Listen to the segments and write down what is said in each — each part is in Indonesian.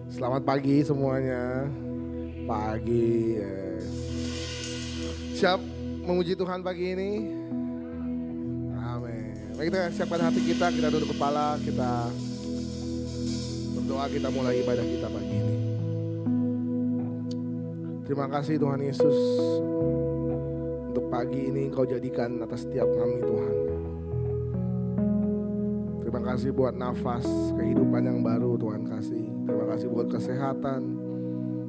Selamat pagi semuanya. Pagi. Siap memuji Tuhan pagi ini? Amin. Mari kita siapkan hati kita duduk kepala, kita berdoa, kita mulai ibadah kita pagi ini. Terima kasih Tuhan Yesus untuk pagi ini Engkau jadikan atas setiap kami Tuhan. Terima kasih buat nafas kehidupan yang baru Tuhan kasih. Terima kasih buat kesehatan,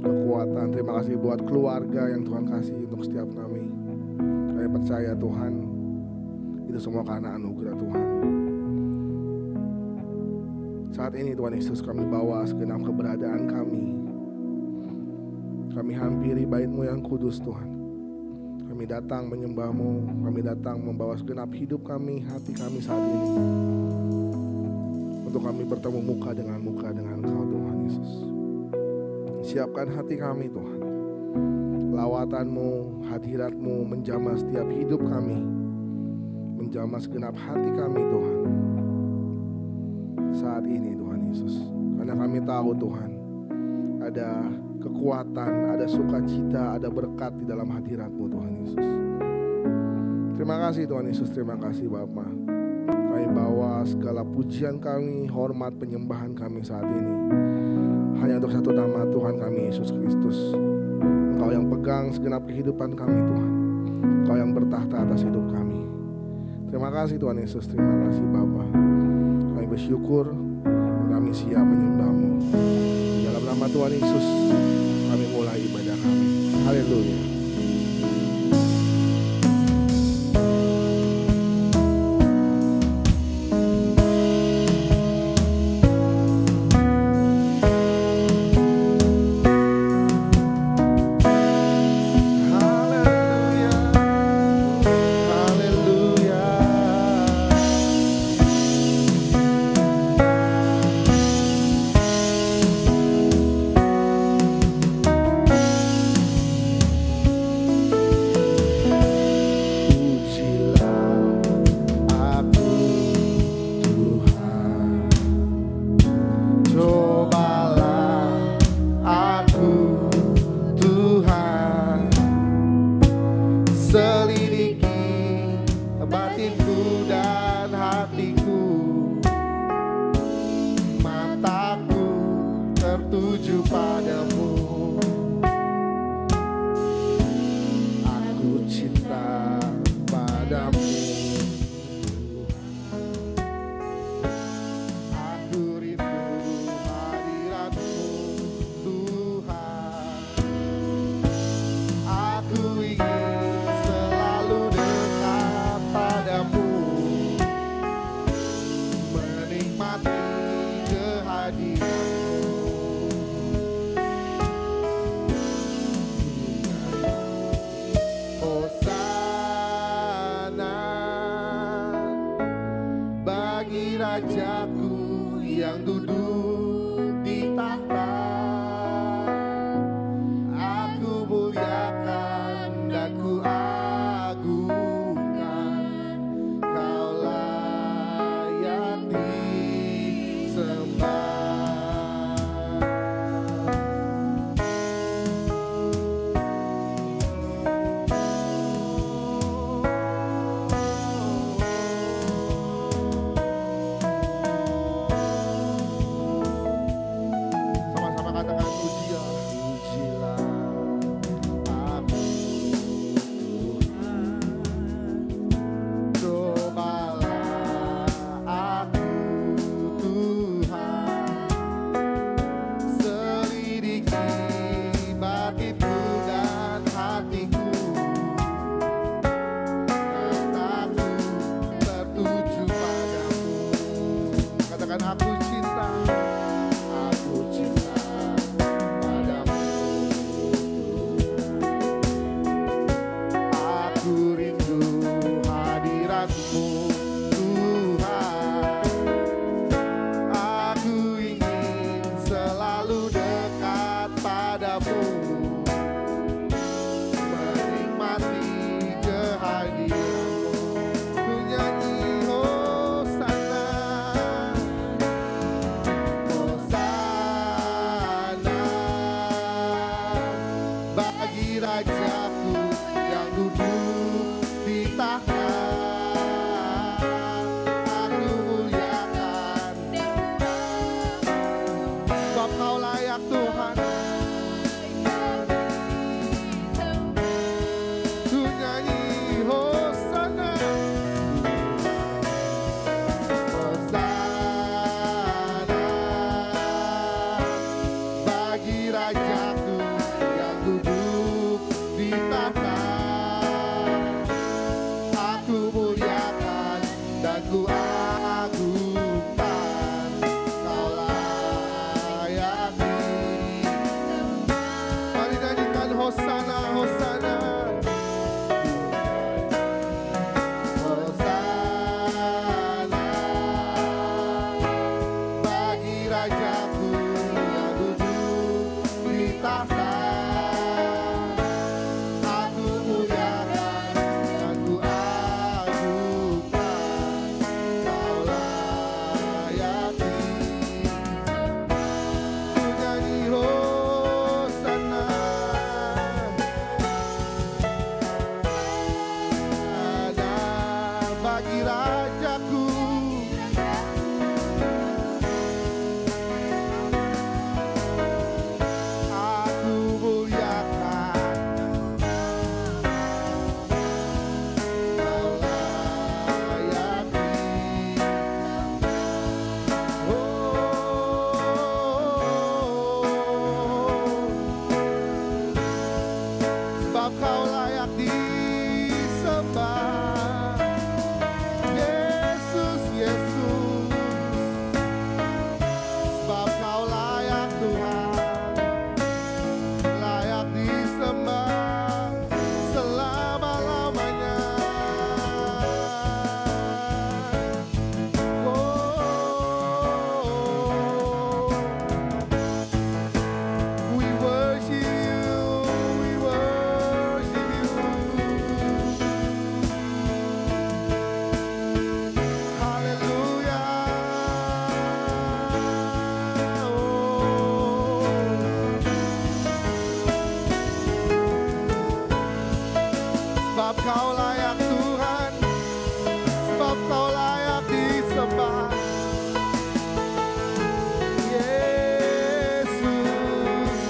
kekuatan. Terima kasih buat keluarga yang Tuhan kasih untuk setiap kami. Kami percaya Tuhan, itu semua karena anugerah Tuhan. Saat ini Tuhan Yesus, kami bawa segenap keberadaan kami. Kami hampiri bait-Mu yang kudus Tuhan. Kami datang menyembah-Mu. Kami datang membawa segenap hidup kami, hati kami saat ini, untuk kami bertemu muka dengan Engkau Tuhan Yesus. Siapkan hati kami Tuhan. Lawatan-Mu, hadirat-Mu menjamah setiap hidup kami, menjamah segenap hati kami Tuhan saat ini Tuhan Yesus. Karena kami tahu Tuhan, ada kekuatan, ada sukacita, ada berkat di dalam hadirat-Mu Tuhan Yesus. Terima kasih Tuhan Yesus, terima kasih Bapa. Kami bawa segala pujian kami, hormat, penyembahan kami saat ini hanya untuk satu nama Tuhan kami, Yesus Kristus. Engkau yang pegang segenap kehidupan kami Tuhan. Engkau yang bertahta atas hidup kami. Terima kasih Tuhan Yesus, terima kasih Bapa. Kami bersyukur, kami siap menyembah-Mu. Dalam nama Tuhan Yesus, kami mulai ibadah kami. Haleluya. Rajaku yang duduk di tahta, aku muliakan dan ku agungkan. Kau layak disembah. sebab Kau layak Tuhan. Ku nyanyi Hosana, Hosana bagi Rajaku yang duduk di tahta. Aku muliakan dan ku agungkan, Kau layak disembah. Mari nyanyikan Hosana, Hosana. Hosana bagi Rajaku yang duduk di tahta. Aku muliakan dan ku agungkan, Kau layak disembah. Ku nyanyi Hosana, ada bagi Rajaku. Aku muliakan, Kau layak disembah. Sebab Kau layak disembah. Yesus, Yesus, sebab Kau layak Tuhan, layak disembah selama-lamanya. We worship You, we worship You. Haleluya. Sebab Kau layak Tuhan, sebab Kau layak disembah. Yesus,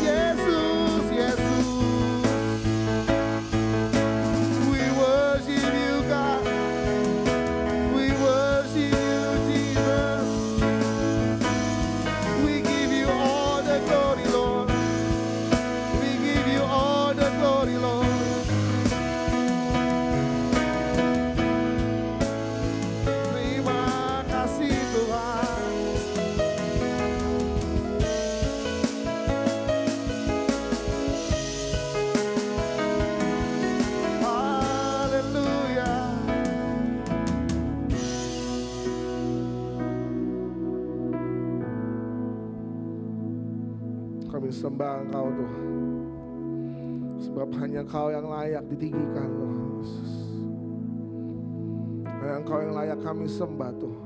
Yesus, Yesus. We worship You, God. We worship You, Jesus. We give You all the glory, Lord. We give You all the glory, Lord. Terima kasih Tuhan. Haleluya. Kami sembah Engkau Tuhan, sebab hanya Kau yang layak ditinggikan Tuhan Yesus. Hanya Engkau yang layak kami sembah Tuhan.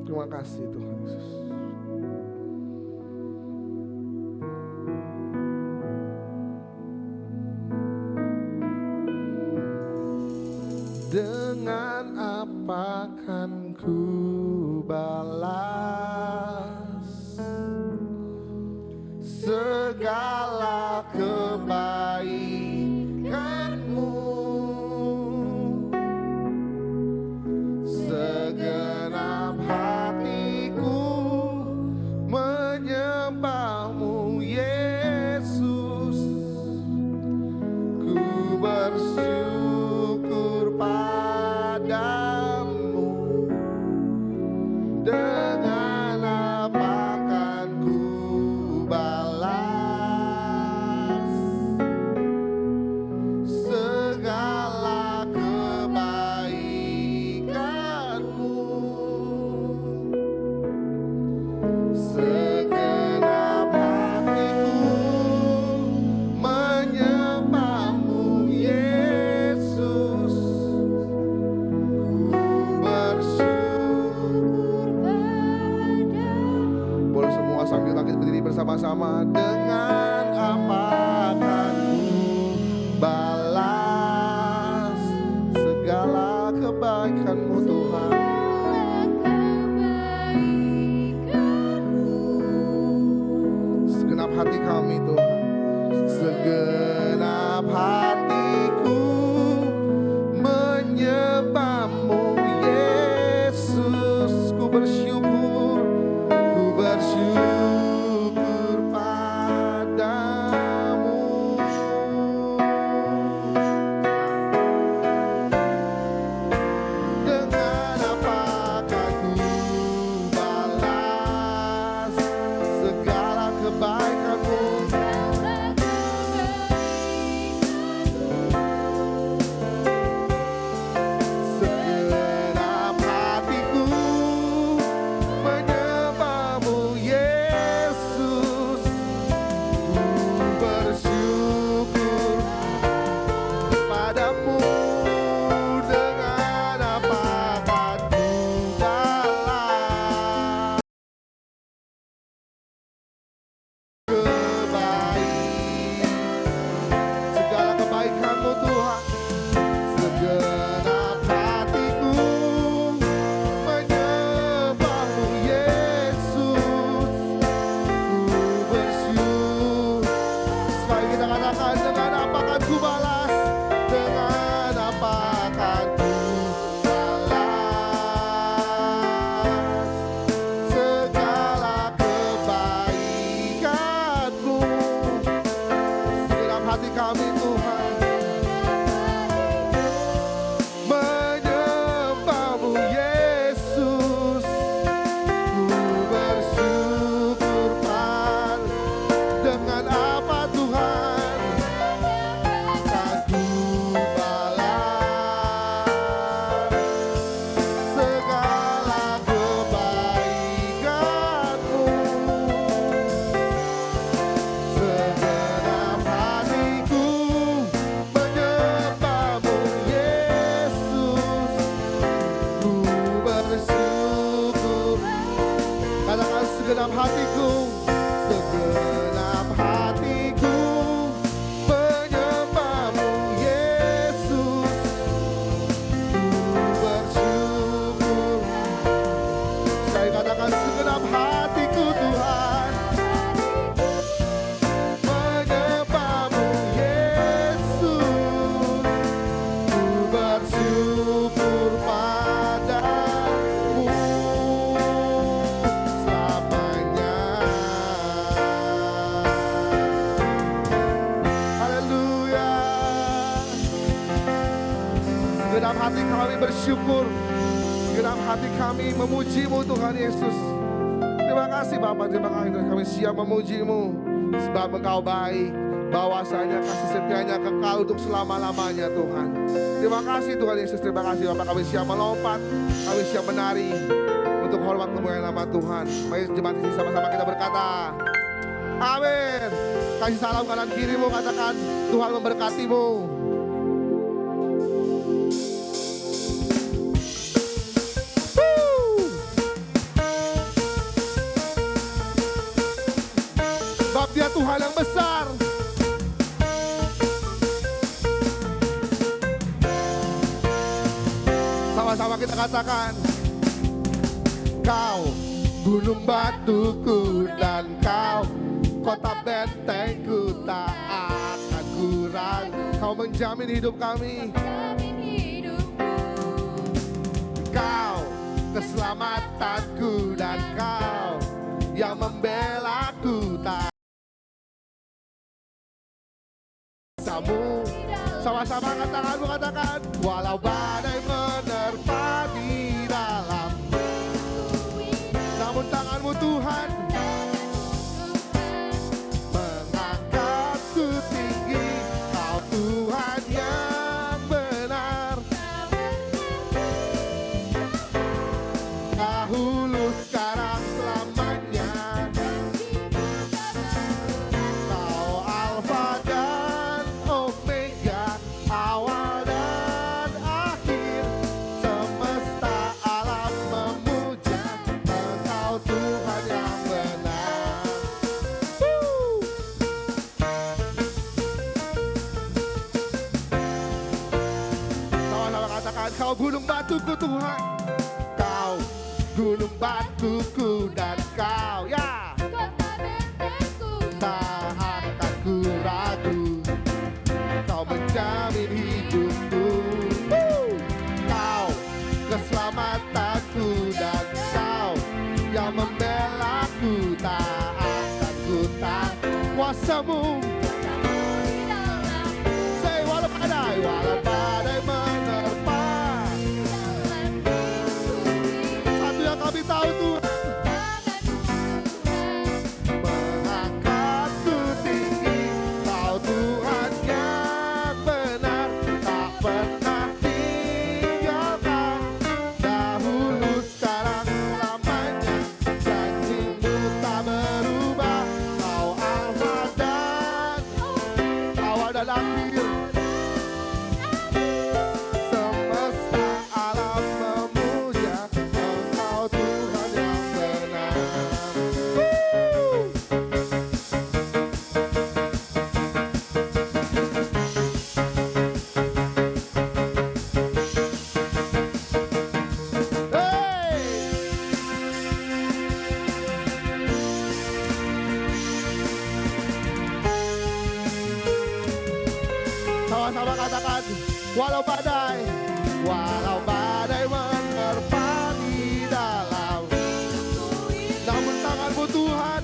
Terima kasih Tuhan Yesus. Dengan apa kan ku balas segala kebaikan-Mu? Segenap hatiku menyembah-Mu, Yesus. Ku bersyukur padamu. Dengan apa kan ku balas kasih-Mu Tuhan. Segenap hatiku menyembah-Mu Yesus. Ku bersyukur. Sekali kita katakan, dengan apa akan ku balas? Dengan apa akan ku balas segala kebaikan-Mu? Segenap hati kami Tuhan menyembah-Mu Yesus. Ku bersyukur Tuhan. Dengan apa Tuhan akan ku balas segala kebaikan-Mu? Segenap hatiku menyembah-Mu Yesus. Ku bersyukur. Katakan, segenap hatiku, segenap hatiku menyembah-Mu Yesus. Ku bersyukur. Sekali katakan, segenap hatiku Tuhan menyembah-Mu Yesus. Ku bersyukur padamu selamanya. Haleluya. Segenap hati kami bersyukur. Segenap hati kami memuji-Mu Tuhan Yesus. Terima kasih Bapa, terima kasih Tuhan. Kami siap memuji-Mu sebab Engkau baik. Bahwasanya kasih setianya kekal untuk selama-lamanya Tuhan. Terima kasih Tuhan Yesus, terima kasih Bapak. Kami siap melompat, kami siap menari untuk hormat kemuliaan nama Tuhan. Mari jemaat ini sama-sama kita berkata, amin. Kasih salam kanan kirimu, katakan Tuhan memberkatimu. Sebab Dia Tuhan yang besar. Sama-sama kita katakan, Kau gunung batuku dan Kau kota bentengku, tak akan ku ragu. Kau menjamin hidup kami. Kau keselamatanku dan Kau yang membelaku, tak samu. Sama-sama katakan, katakan, walau badai menerpa di dalam, namun tangan-Mu Tuhan mengangkatku tinggi. Kau Tuhan yang benar, dahulu sekarang selamanya. Kau Alfa dan Omega, awal dan akhir. Semesta alam memuja Engkau Tuhan yang benar. Sama-sama katakan, Kau gunung batuku Tuhan. Kau gunung batuku dan Kau, ya, tak akan ku ragu. Kau menjamin hidupku. Kau keselamatanku dan Kau yang membelaku, tak akan ku takut. Kuasa-Mu, say walau badai menerpa. Satu yang kami tahu Tuhan, mengangkatku tinggi. Kau Tuhan yang benar, Tuhan. Walau badai menerpa di dalam, namun tangan-Mu Tuhan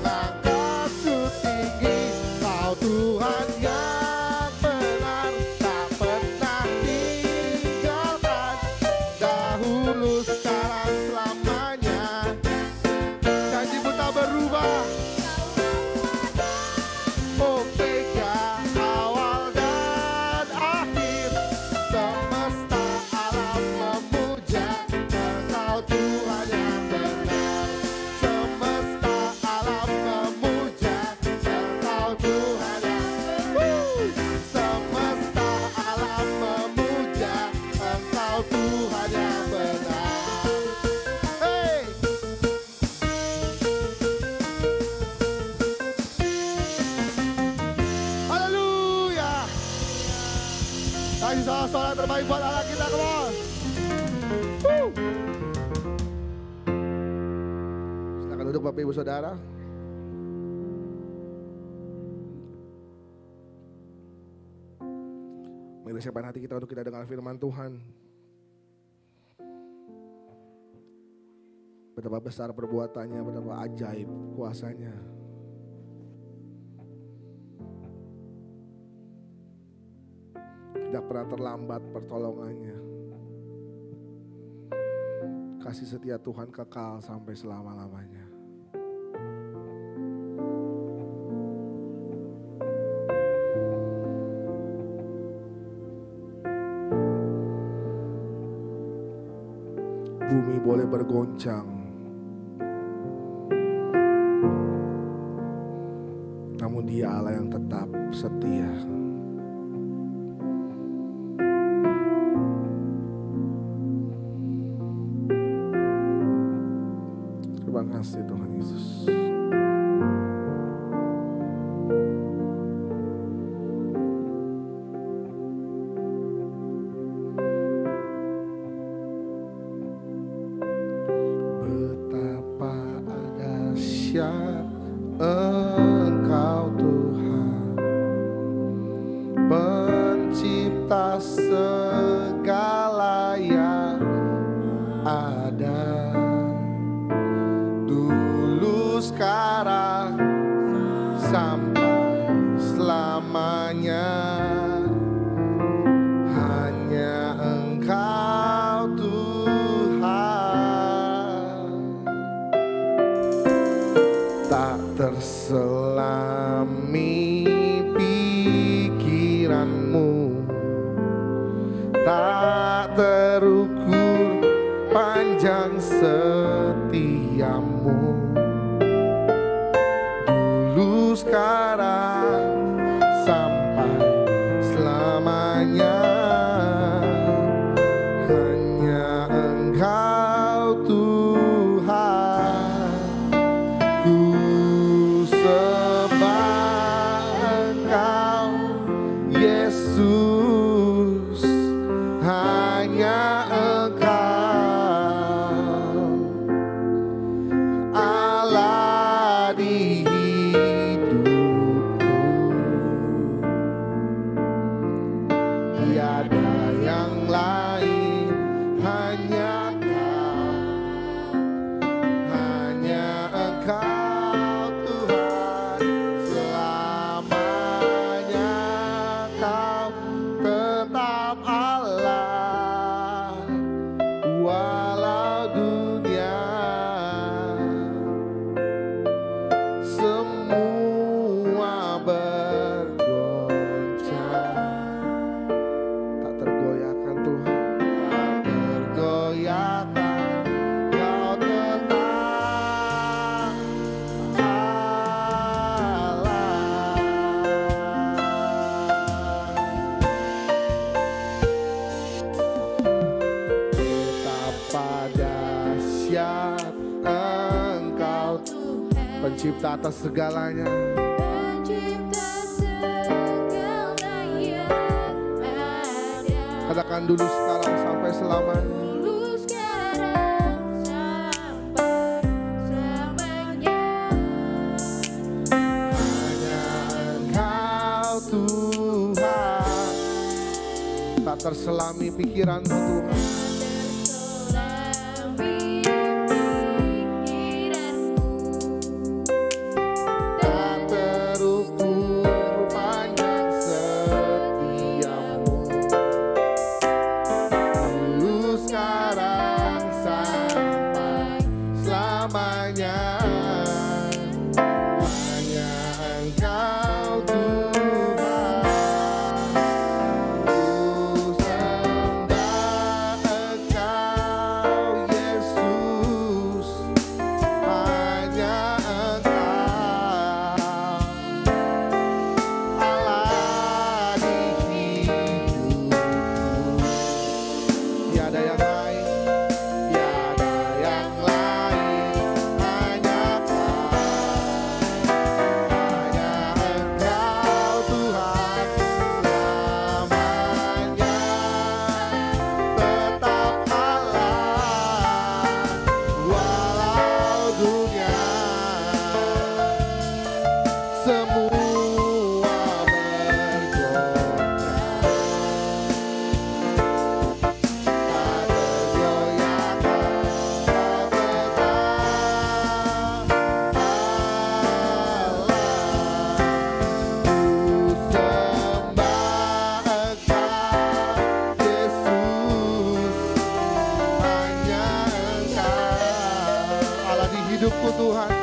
mengangkatku tinggi. Kau Tuhan yang benar, tak pernah tinggalkan, dahulu sekarang selamanya. Janji-Mu tak berubah. Soal terbaik buat anak kita, come on. Silakan duduk Bapak Ibu Saudara. Mari siapkan hati kita untuk kita dengar firman Tuhan. Betapa besar perbuatannya, betapa ajaib kuasanya. Tidak pernah terlambat pertolongannya. Kasih setia Tuhan kekal sampai selama-lamanya. Bumi boleh bergoncang, namun Dia Allah yang tetap setia. Terima kasih Tuhan Yesus. Betapa dahsyat Engkau Tuhan, pencipta segala yang ada. Sekarang sampai selamanya, hanya Engkau Tuhan. Tak terselami pikiran-Mu, tak terukur panjang setia-Mu. Sekarang sampai selamanya, hanya Engkau Tuhan. Ku sembah Engkau Yesus, hanya Engkau Allah di Pencipta atas segalanya, Pencipta segalanya ada. katakan dulu, sekarang, sampai selamanya. Dulu, sekarang, sampai selamanya. Hanya Engkau Tuhan. Tak terselami pikiranmu Tuhan. Tak terukur panjang setiamu. Dulu sekarang sampai selamanya. Hanya Engkau Tuhan. Ku sembah Engkau Yesus. Hanya Engkau Allah di hidupku. Tiada yang lain, tiada yang lain, hanya Kau, hanya Engkau Tuhan selamanya, tetap Allah walau dunia semua hidupku Tuhan.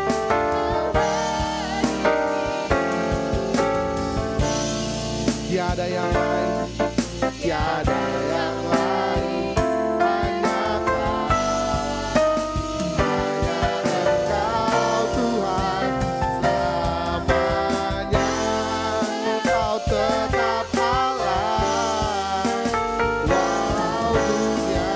Tiada yang lain, tiada yang lain, hanya Kau, hanya Engkau Tuhan selamanya. Kau tetap Allah walau dunia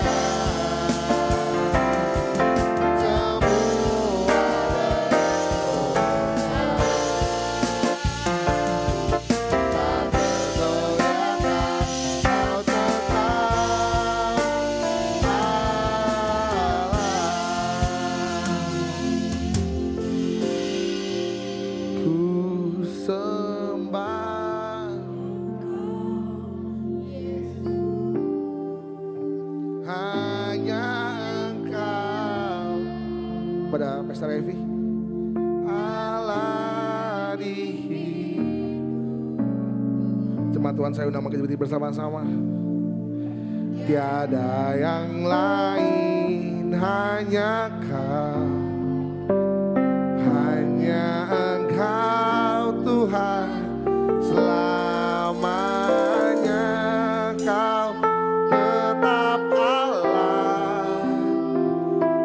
pada Pastor Evi. Allah di jemaat Tuhan saya undang kita bersama-sama. Tiada yang lain, hanya Kau, hanya Engkau Tuhan selamanya. Kau tetap Allah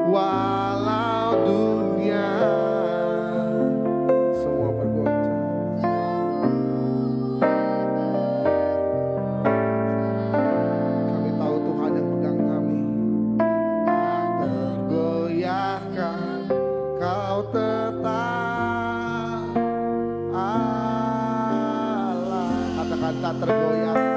walau dunia semua bergoncang. Kami tahu Tuhan yang pegang kami, tak tergoyahkan. Kau tetap Allah. Katakan tak tergoyahkan.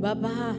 Bapa,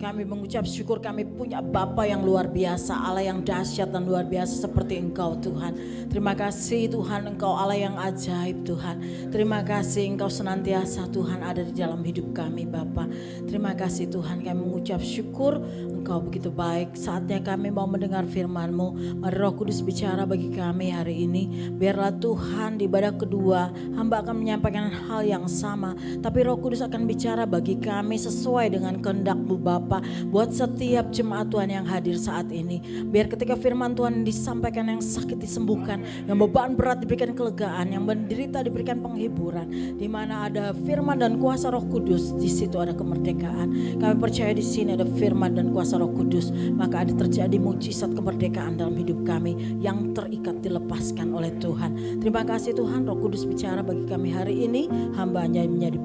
kami mengucap syukur kami punya Bapa yang luar biasa, Allah yang dahsyat dan luar biasa seperti Engkau Tuhan. Terima kasih Tuhan, Engkau Allah yang ajaib Tuhan. Terima kasih Engkau senantiasa Tuhan ada di dalam hidup kami Bapa. Terima kasih Tuhan, kami mengucap syukur Engkau begitu baik. Saatnya kami mau mendengar firman-Mu. Mari Roh Kudus bicara bagi kami hari ini. Biarlah Tuhan di ibadah kedua hamba akan menyampaikan hal yang sama, tapi Roh Kudus akan bicara bagi kami sesuai dengan kehendak-Mu Bu Bapa, buat setiap jemaat Tuhan yang hadir saat ini. Biar ketika firman Tuhan disampaikan, yang sakit disembuhkan, yang beban berat diberikan kelegaan, yang menderita diberikan penghiburan. Di mana ada firman dan kuasa Roh Kudus, di situ ada kemerdekaan. Kami percaya di sini ada firman dan kuasa Roh Kudus, maka ada terjadi mujizat kemerdekaan dalam hidup kami yang terikat dilepaskan oleh Tuhan. Terima kasih Tuhan, Roh Kudus bicara bagi kami hari ini. Hamba-Nya menjadi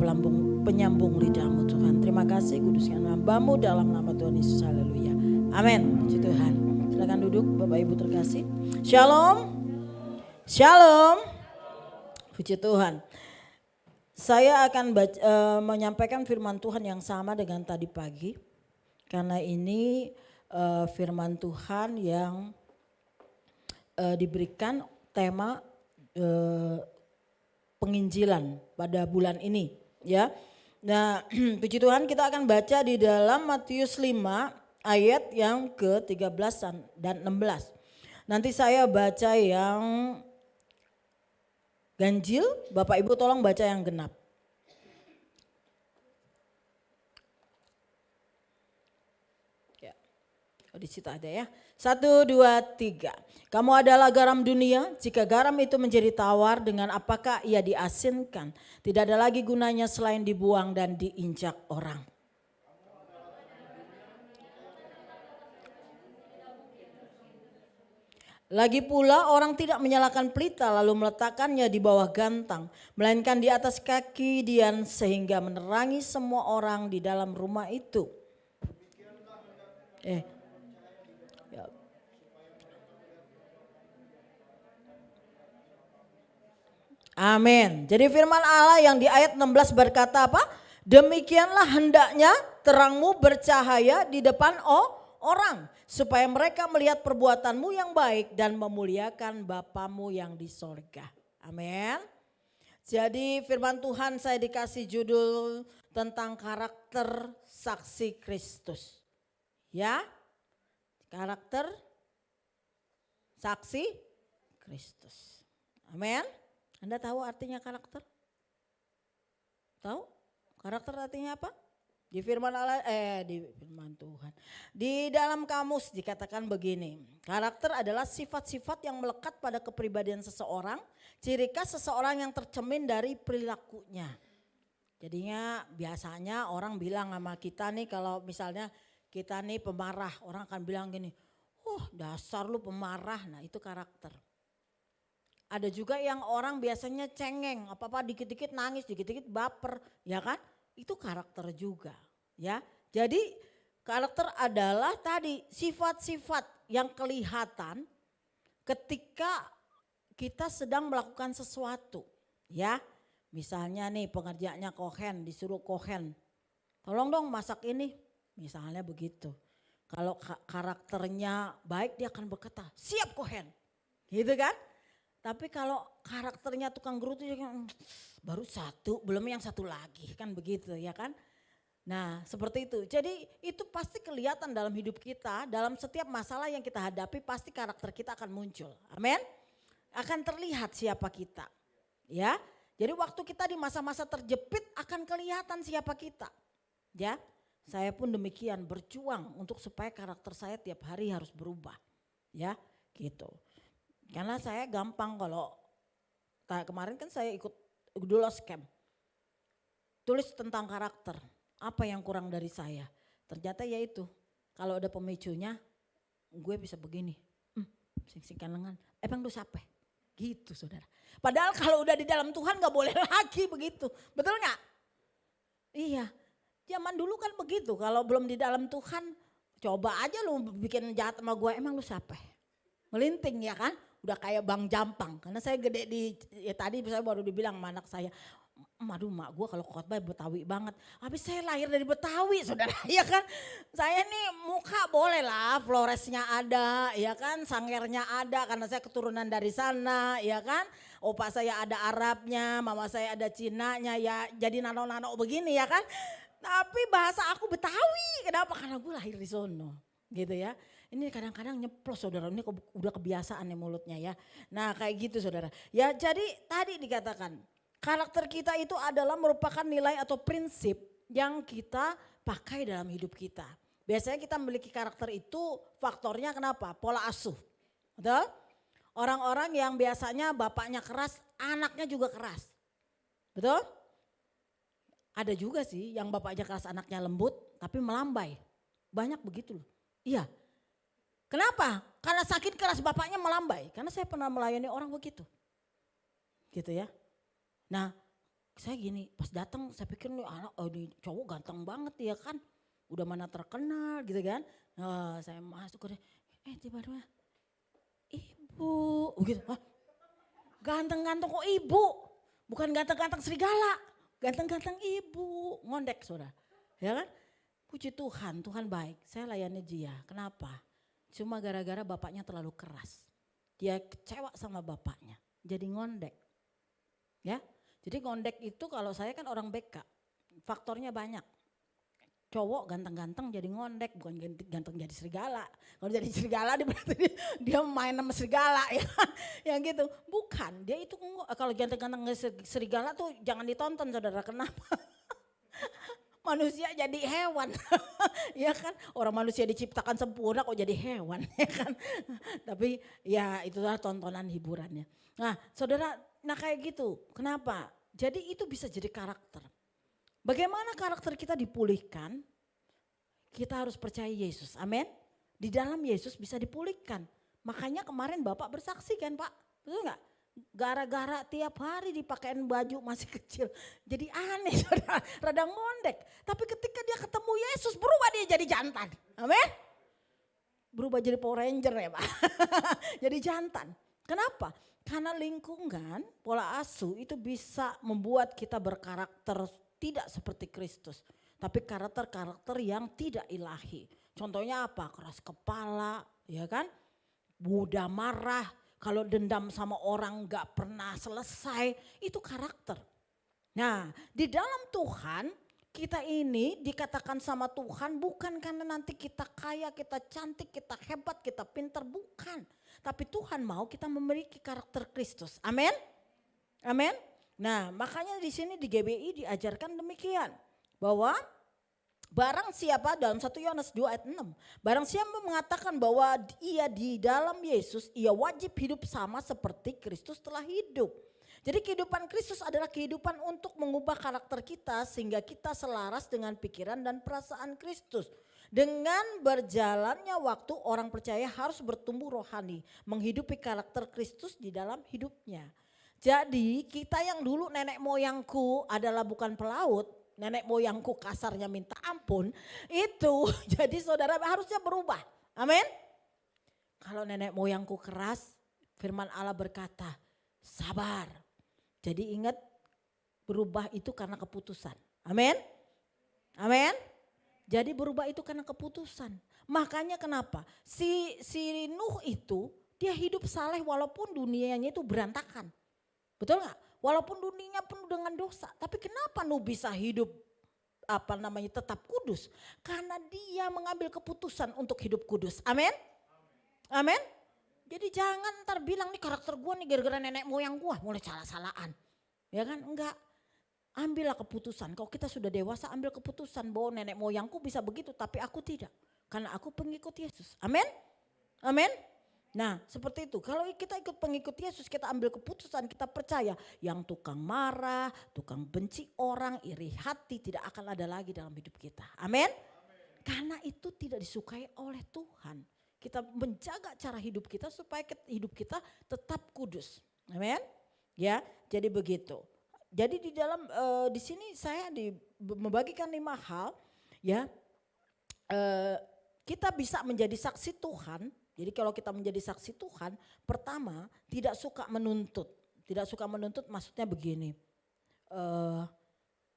penyambung lidahmu Tuhan. Terima kasih, kuduskan hamba-Mu dalam nama Tuhan Yesus. Haleluya. Amin. Puji Tuhan. Silakan duduk Bapak Ibu terkasih. Shalom. Shalom. Puji Tuhan. Saya akan menyampaikan firman Tuhan yang sama dengan tadi pagi. Karena ini firman Tuhan yang diberikan tema penginjilan pada bulan ini, ya. Nah, puji Tuhan, kita akan baca di dalam Matius 5 ayat yang ke-13 dan 16. Nanti saya baca yang ganjil, Bapak Ibu tolong baca yang genap. Ya. Oh, di situ ada ya. 1, 2, 3. Kamu adalah garam dunia, jika garam itu menjadi tawar, dengan apakah ia diasinkan? Tidak ada lagi gunanya selain dibuang dan diinjak orang. Lagi pula orang tidak menyalakan pelita lalu meletakkannya di bawah gantang, melainkan di atas kaki dian sehingga menerangi semua orang di dalam rumah itu. Amin. Jadi firman Allah yang di ayat 16 berkata apa? Demikianlah hendaknya terangmu bercahaya di depan orang, supaya mereka melihat perbuatanmu yang baik dan memuliakan Bapamu yang di sorga. Amin. Jadi firman Tuhan saya dikasih judul tentang karakter saksi Kristus. Ya, karakter saksi Kristus. Amin. Anda tahu artinya karakter? Tahu? Karakter artinya apa? Di firman Allah, di firman Tuhan. Di dalam kamus dikatakan begini. Karakter adalah sifat-sifat yang melekat pada kepribadian seseorang, ciri khas seseorang yang tercermin dari perilakunya. Jadinya biasanya orang bilang sama kita nih, kalau misalnya kita nih pemarah, orang akan bilang gini, dasar lu pemarah. Nah, itu karakter. Ada juga yang orang biasanya cengeng, apa-apa dikit-dikit nangis, dikit-dikit baper, ya kan? Itu karakter juga, ya. Jadi karakter adalah tadi sifat-sifat yang kelihatan ketika kita sedang melakukan sesuatu, ya. Misalnya nih pengerjanya kohen, disuruh kohen, tolong dong masak ini, misalnya begitu. Kalau karakternya baik dia akan berkata, siap kohen, gitu kan? Tapi kalau karakternya tukang gerutu, baru satu, belum yang satu lagi, kan begitu ya kan. Nah seperti itu, jadi itu pasti kelihatan dalam hidup kita, dalam setiap masalah yang kita hadapi pasti karakter kita akan muncul, amin. Akan terlihat siapa kita, ya. Jadi waktu kita di masa-masa terjepit akan kelihatan siapa kita, ya. Saya pun demikian berjuang untuk supaya karakter saya tiap hari harus berubah, ya gitu. Karena saya gampang kalau kemarin kan saya ikut dulu scam. Tulis tentang karakter, apa yang kurang dari saya. Ternyata ya itu, kalau ada pemicunya gue bisa begini. Sing-singkan lengan, emang lu siapa? Gitu saudara. Padahal kalau udah di dalam Tuhan gak boleh lagi begitu. Betul gak? Iya, zaman dulu kan begitu. Kalau belum di dalam Tuhan, coba aja lu bikin jahat sama gue, emang lu siapa? Melinting ya kan? Udah kayak Bang Jampang, karena saya gede di, ya tadi saya baru dibilang sama anak saya, aduh mak gue kalau khotbah Betawi banget, habis saya lahir dari Betawi saudara, ya kan, saya nih muka boleh lah, Floresnya ada, ya kan, Sangernya ada, karena saya keturunan dari sana, ya kan, opa saya ada Arabnya, mama saya ada Cinanya, ya jadi nano-nano begini ya kan, tapi bahasa aku Betawi, kenapa? Karena gue lahir di sono, gitu ya. Ini kadang-kadang nyeplos saudara, ini udah kebiasaan nih mulutnya ya. Nah kayak gitu saudara. Ya jadi tadi dikatakan karakter kita itu adalah merupakan nilai atau prinsip yang kita pakai dalam hidup kita. Biasanya kita memiliki karakter itu faktornya kenapa? Pola asuh. Betul? Orang-orang yang biasanya bapaknya keras, anaknya juga keras. Betul? Ada juga sih yang bapaknya keras, anaknya lembut tapi melambai. Banyak begitu loh. Iya. Kenapa? Karena saking keras bapaknya melambai. Karena saya pernah melayani orang begitu. Gitu ya. Nah, saya gini, pas datang saya pikir nih anak, ini cowok ganteng banget ya kan. Udah mana terkenal gitu kan. Nah, saya masuk ke tiba-tiba ibu gitu. Hah? Ganteng-ganteng kok ibu? Bukan ganteng-ganteng serigala. Ganteng-ganteng ibu. Ngondek saudara. Ya kan? Puji Tuhan, Tuhan baik. Saya layani dia. Kenapa? Cuma gara-gara bapaknya terlalu keras. Dia kecewa sama bapaknya. Jadi ngondek. Ya. Jadi ngondek itu kalau saya kan orang BK. Faktornya banyak. Cowok ganteng-ganteng jadi ngondek, bukan ganteng jadi serigala. Kalau jadi serigala berarti dia main sama serigala ya. Yang gitu. Bukan, dia itu kalau ganteng-ganteng serigala tuh jangan ditonton saudara, kenapa? Manusia jadi hewan. Ya kan, orang manusia diciptakan sempurna kok jadi hewan ya kan. Tapi ya itulah tontonan hiburannya. Nah saudara, nah kayak gitu. Kenapa? Jadi itu bisa jadi karakter. Bagaimana karakter kita dipulihkan? Kita harus percaya Yesus, amin. Di dalam Yesus bisa dipulihkan. Makanya kemarin Bapak bersaksi kan Pak, betul gak? Gara-gara tiap hari dipakein baju masih kecil. Jadi aneh saudara, rada ngondek. Tapi ketika dia ketemu Yesus berubah dia jadi jantan, amin. Berubah jadi Power Ranger ya Pak, jadi jantan. Kenapa? Karena lingkungan, pola asuh itu bisa membuat kita berkarakter tidak seperti Kristus, tapi karakter-karakter yang tidak ilahi. Contohnya apa? Keras kepala, ya kan? Mudah marah, kalau dendam sama orang gak pernah selesai, itu karakter. Nah, di dalam Tuhan, kita ini dikatakan sama Tuhan bukan karena nanti kita kaya, kita cantik, kita hebat, kita pintar, bukan. Tapi Tuhan mau kita memiliki karakter Kristus. Amin. Amin. Nah, makanya di sini di GBI diajarkan demikian, bahwa barang siapa dalam 1 Yohanes 2 ayat 6, barang siapa mengatakan bahwa ia di dalam Yesus, ia wajib hidup sama seperti Kristus telah hidup. Jadi kehidupan Kristus adalah kehidupan untuk mengubah karakter kita sehingga kita selaras dengan pikiran dan perasaan Kristus. Dengan berjalannya waktu orang percaya harus bertumbuh rohani, menghidupi karakter Kristus di dalam hidupnya. Jadi kita yang dulu nenek moyangku adalah bukan pelaut, nenek moyangku kasarnya minta ampun, itu jadi saudara harusnya berubah. Amin. Kalau nenek moyangku keras, firman Allah berkata, sabar. Jadi ingat, berubah itu karena keputusan. Amin. Amin. Jadi berubah itu karena keputusan. Makanya kenapa? Si Nuh itu dia hidup saleh walaupun dunianya itu berantakan. Betul gak? Walaupun dunia penuh dengan dosa. Tapi kenapa Nuh bisa hidup tetap kudus? Karena dia mengambil keputusan untuk hidup kudus. Amin. Amin. Jadi jangan ntar bilang nih karakter gue nih gara-gara nenek moyang gue mulai salah-salahan. Ya kan? Enggak. Ambillah keputusan. Kalau kita sudah dewasa ambil keputusan bahwa nenek moyangku bisa begitu tapi aku tidak. Karena aku pengikut Yesus. Amin. Amin. Nah seperti itu, kalau kita ikut pengikut Yesus kita ambil keputusan, kita percaya yang tukang marah, tukang benci orang, iri hati tidak akan ada lagi dalam hidup kita. Amin. Karena itu tidak disukai oleh Tuhan. Kita menjaga cara hidup kita supaya hidup kita tetap kudus. Amin. Ya, jadi begitu. Jadi di dalam di sini saya membagikan 5 hal ya. Kita bisa menjadi saksi Tuhan. Jadi kalau kita menjadi saksi Tuhan, pertama tidak suka menuntut. Tidak suka menuntut maksudnya begini,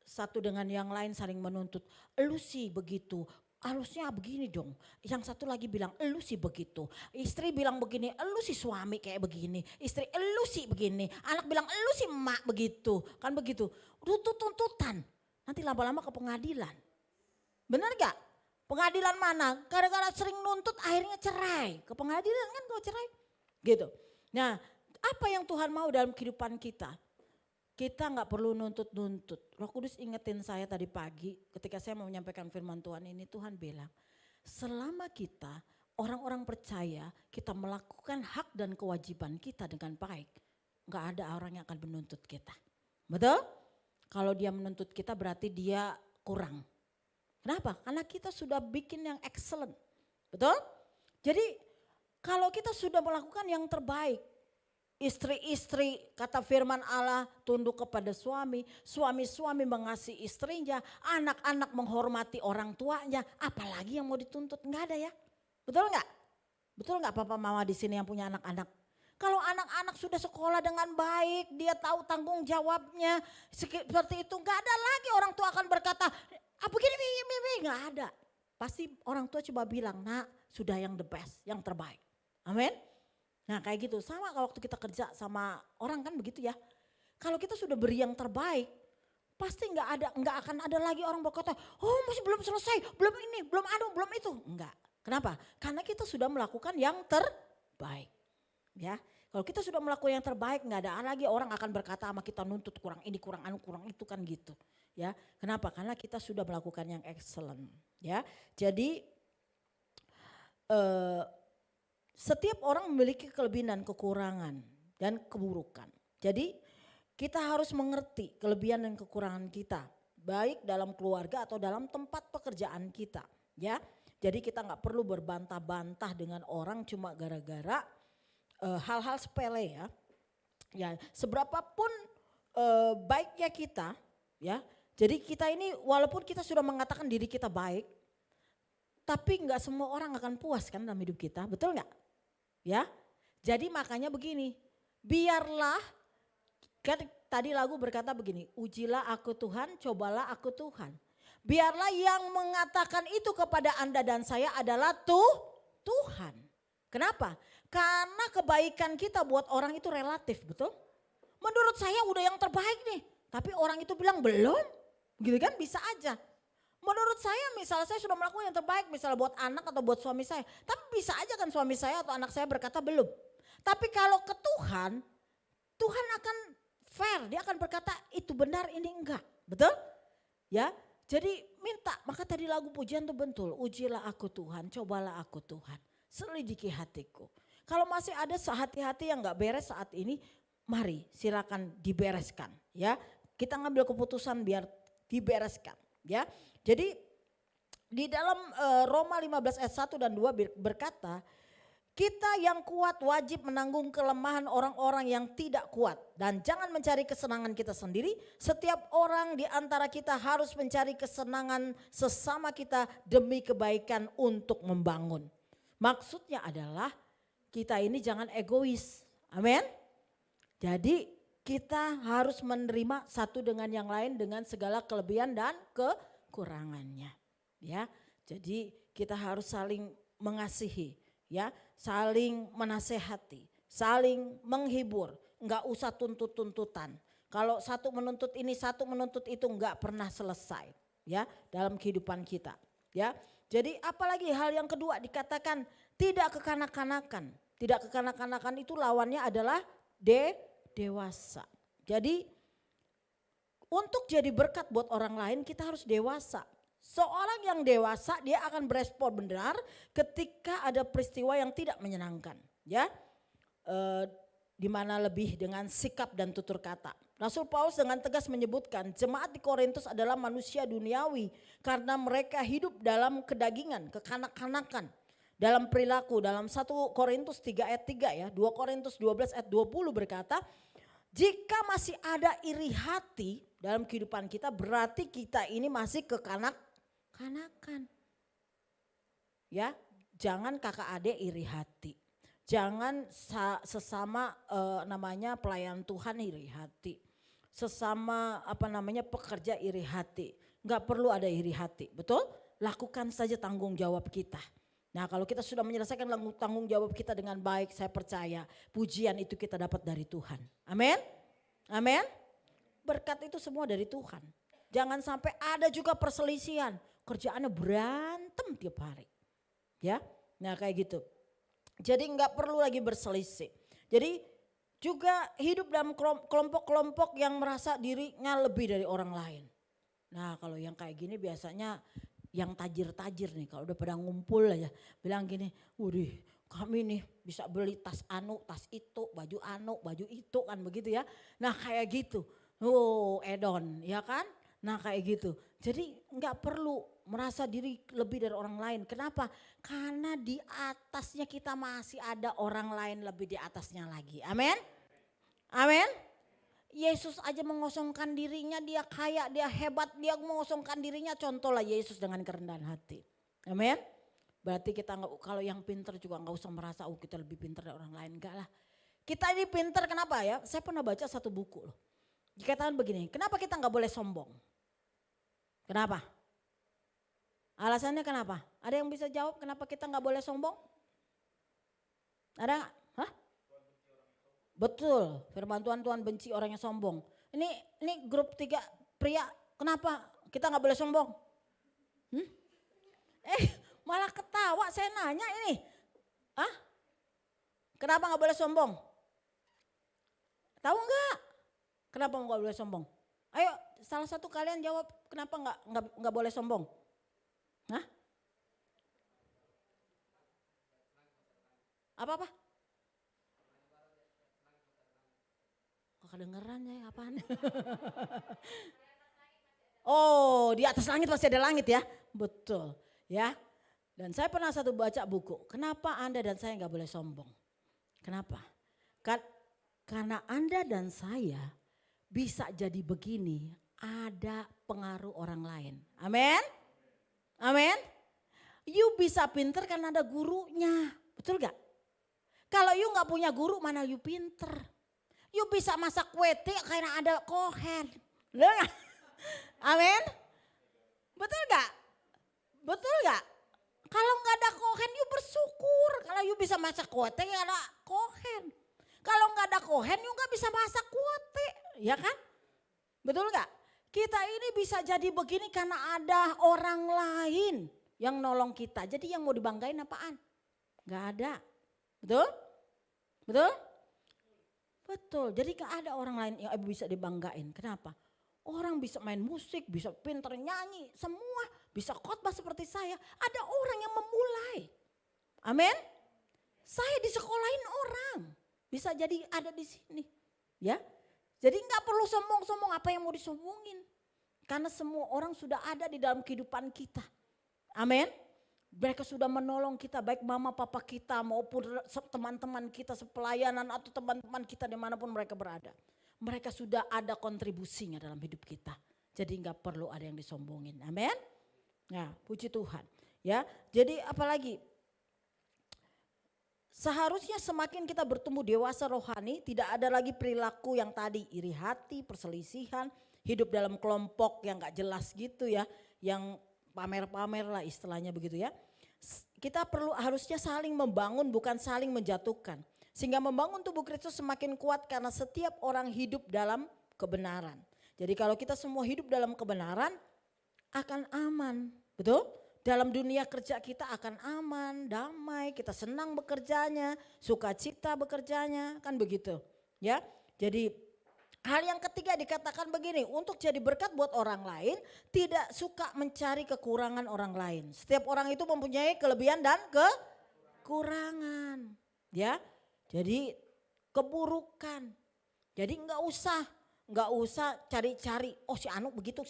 satu dengan yang lain saling menuntut. Elu sih begitu, harusnya begini dong. Yang satu lagi bilang elu sih begitu. Istri bilang begini, elu sih suami kayak begini. Istri elu sih begini, anak bilang elu sih emak begitu. Kan begitu, tuntutan. Nanti lama-lama ke pengadilan. Benar gak? Pengadilan mana? Gara-gara sering nuntut akhirnya cerai. Ke pengadilan kan kalau cerai. Gitu. Nah apa yang Tuhan mau dalam kehidupan kita? kita nggak perlu nuntut-nuntut. Roh Kudus ingetin saya tadi pagi ketika saya mau menyampaikan firman Tuhan ini, Tuhan bilang, selama kita orang-orang percaya, kita melakukan hak dan kewajiban kita dengan baik, nggak ada orang yang akan menuntut kita. Betul? Kalau dia menuntut kita berarti dia kurang. Kenapa? Karena kita sudah bikin yang excellent. Betul? Jadi kalau kita sudah melakukan yang terbaik, istri-istri kata firman Allah tunduk kepada suami, suami-suami mengasihi istrinya, anak-anak menghormati orang tuanya, apalagi yang mau dituntut? Enggak ada ya. Betul enggak? Betul enggak papa mama di sini yang punya anak-anak? Kalau anak-anak sudah sekolah dengan baik, dia tahu tanggung jawabnya seperti itu, enggak ada lagi orang tua akan berkata, begini, enggak ada. Pasti orang tua coba bilang, nak sudah yang the best, yang terbaik. Amin. Nah kayak gitu, sama kalau waktu kita kerja sama orang kan begitu ya. Kalau kita sudah beri yang terbaik, pasti nggak akan ada lagi orang berkata, oh masih belum selesai, belum ini, belum belum itu. Enggak. Kenapa? Karena kita sudah melakukan yang terbaik. Ya, kalau kita sudah melakukan yang terbaik, nggak ada lagi orang akan berkata sama kita nuntut kurang ini, kurang kurang itu kan gitu. Ya, kenapa? Karena kita sudah melakukan yang excellent. Ya, jadi setiap orang memiliki kelebihan dan kekurangan dan keburukan. Jadi kita harus mengerti kelebihan dan kekurangan kita, baik dalam keluarga atau dalam tempat pekerjaan kita. Ya, jadi kita nggak perlu berbantah-bantah dengan orang cuma gara-gara hal-hal sepele ya. Ya, seberapapun baiknya kita, ya. Jadi kita ini walaupun kita sudah mengatakan diri kita baik, tapi nggak semua orang akan puas kan dalam hidup kita, betul nggak? Ya, jadi makanya begini, biarlah, kan tadi lagu berkata begini, ujilah aku Tuhan, cobalah aku Tuhan. Biarlah yang mengatakan itu kepada Anda dan saya adalah Tuhan. Kenapa? Karena kebaikan kita buat orang itu relatif, betul? Menurut saya udah yang terbaik nih, tapi orang itu bilang belum, gitu kan bisa aja. Menurut saya misalnya saya sudah melakukan yang terbaik misalnya buat anak atau buat suami saya. Tapi bisa aja kan suami saya atau anak saya berkata belum. Tapi kalau ke Tuhan, Tuhan akan fair. Dia akan berkata itu benar ini enggak. Betul? Ya, jadi minta. Maka tadi lagu pujian itu betul. Ujilah aku Tuhan, cobalah aku Tuhan. Selidiki hatiku. Kalau masih ada hati-hati yang enggak beres saat ini, mari silakan dibereskan. Ya, kita ngambil keputusan biar dibereskan. Ya, jadi di dalam Roma 15 ayat 1 dan 2 berkata, kita yang kuat wajib menanggung kelemahan orang-orang yang tidak kuat. Dan jangan mencari kesenangan kita sendiri, setiap orang di antara kita harus mencari kesenangan sesama kita demi kebaikan untuk membangun. Maksudnya adalah kita ini jangan egois, amin. Jadi kita harus menerima satu dengan yang lain dengan segala kelebihan dan kekurangannya. Ya, jadi kita harus saling mengasihi, ya, saling menasehati, saling menghibur, enggak usah tuntut-tuntutan. Kalau satu menuntut ini, satu menuntut itu enggak pernah selesai, ya, dalam kehidupan kita, ya. Jadi apalagi hal yang kedua dikatakan tidak kekanak-kanakan. Tidak kekanak-kanakan itu lawannya adalah dewasa. Jadi untuk jadi berkat buat orang lain kita harus dewasa. Seorang yang dewasa dia akan berespon benar ketika ada peristiwa yang tidak menyenangkan, ya, di mana lebih dengan sikap dan tutur kata. Rasul Paulus dengan tegas menyebutkan jemaat di Korintus adalah manusia duniawi karena mereka hidup dalam kedagingan, kekanak-kanakan. Dalam perilaku, dalam 1 Korintus 3 ayat 3 ya, 2 Korintus 12 ayat 20 berkata, jika masih ada iri hati dalam kehidupan kita berarti kita ini masih kekanak-kanakan. Ya, jangan kakak adik iri hati. Jangan sesama namanya pelayan Tuhan iri hati. Sesama pekerja iri hati. Enggak perlu ada iri hati, betul? Lakukan saja tanggung jawab kita. Nah kalau kita sudah menyelesaikan tanggung jawab kita dengan baik, saya percaya pujian itu kita dapat dari Tuhan. Amin. Amin. Berkat itu semua dari Tuhan. Jangan sampai ada juga perselisihan. Kerjaannya berantem tiap hari. Ya, nah kayak gitu. Jadi nggak perlu lagi berselisih. Jadi juga hidup dalam kelompok-kelompok yang merasa dirinya lebih dari orang lain. Nah kalau yang kayak gini biasanya yang tajir-tajir nih kalau udah pada ngumpul aja bilang gini, "Wih, kami nih bisa beli tas anu, tas itu, baju anu, baju itu," kan begitu ya. Nah kayak gitu, oh edon ya kan. Nah kayak gitu, jadi nggak perlu merasa diri lebih dari orang lain. Kenapa? Karena di atasnya kita masih ada orang lain lebih di atasnya lagi. Amin. Amin. Yesus aja mengosongkan dirinya, dia kaya, dia hebat, dia mengosongkan dirinya. Contohlah Yesus dengan kerendahan hati. Amin. Berarti kita nggak, kalau yang pinter juga nggak usah merasa kita lebih pinter dari orang lain. Enggak lah. Kita ini pinter kenapa ya? Saya pernah baca satu buku loh. Dikatakan begini, kenapa kita nggak boleh sombong? Kenapa? Alasannya kenapa? Ada yang bisa jawab kenapa kita nggak boleh sombong? Ada nggak? Hah? Betul, firman Tuhan benci orang yang sombong. Ini grup 3 pria, kenapa kita nggak boleh sombong? Malah ketawa saya nanya ini. Hah? Kenapa nggak boleh sombong? Tahu nggak? Kenapa nggak boleh sombong? Ayo, salah satu kalian jawab kenapa nggak boleh sombong? Hah? Apa? Kok kedengeran ya apaan? Oh, di atas langit pasti ada langit ya. Betul ya. Dan saya pernah baca buku. Kenapa Anda dan saya nggak boleh sombong? Kenapa? Karena Anda dan saya bisa jadi begini. Ada pengaruh orang lain. Amin. Amin. You bisa pinter karena ada gurunya. Betul gak? Kalau you gak punya guru mana you pinter. You bisa masak kue karena ada kohen. Amin. Betul gak? Betul gak? Kalau gak ada kohen you bersyukur. Kalau you bisa masak kue karena kohen. Kalau gak ada kohen you gak bisa masak kue. Ya kan? Betul gak? Kita ini bisa jadi begini karena ada orang lain yang nolong kita. Jadi yang mau dibanggain apaan? Gak ada. Betul? Betul? Betul. Jadi gak ada orang lain yang bisa dibanggain. Kenapa? Orang bisa main musik, bisa pinter nyanyi, semua bisa khotbah seperti saya. Ada orang yang memulai. Amin? Saya disekolahin orang. Bisa jadi ada di sini. Ya? Jadi gak perlu sombong-sombong apa yang mau disombongin. Karena semua orang sudah ada di dalam kehidupan kita. Amin. Mereka sudah menolong kita baik mama papa kita maupun teman-teman kita sepelayanan atau teman-teman kita dimanapun mereka berada. Mereka sudah ada kontribusinya dalam hidup kita. Jadi gak perlu ada yang disombongin. Amin. Nah puji Tuhan. Ya, jadi apalagi? Seharusnya semakin kita bertumbuh dewasa rohani, tidak ada lagi perilaku yang tadi iri hati, perselisihan, hidup dalam kelompok yang gak jelas gitu ya, yang pamer-pamer lah istilahnya begitu ya. Kita harusnya saling membangun bukan saling menjatuhkan. Sehingga membangun tubuh Kristus semakin kuat karena setiap orang hidup dalam kebenaran. Jadi kalau kita semua hidup dalam kebenaran akan aman, betul? Dalam dunia kerja kita akan aman, damai, kita senang bekerjanya, sukacita bekerjanya, kan begitu. Ya, jadi hal yang ketiga dikatakan begini, untuk jadi berkat buat orang lain, tidak suka mencari kekurangan orang lain. Setiap orang itu mempunyai kelebihan dan kekurangan. Ya, jadi keburukan. Jadi nggak usah cari-cari, oh si Anu begitu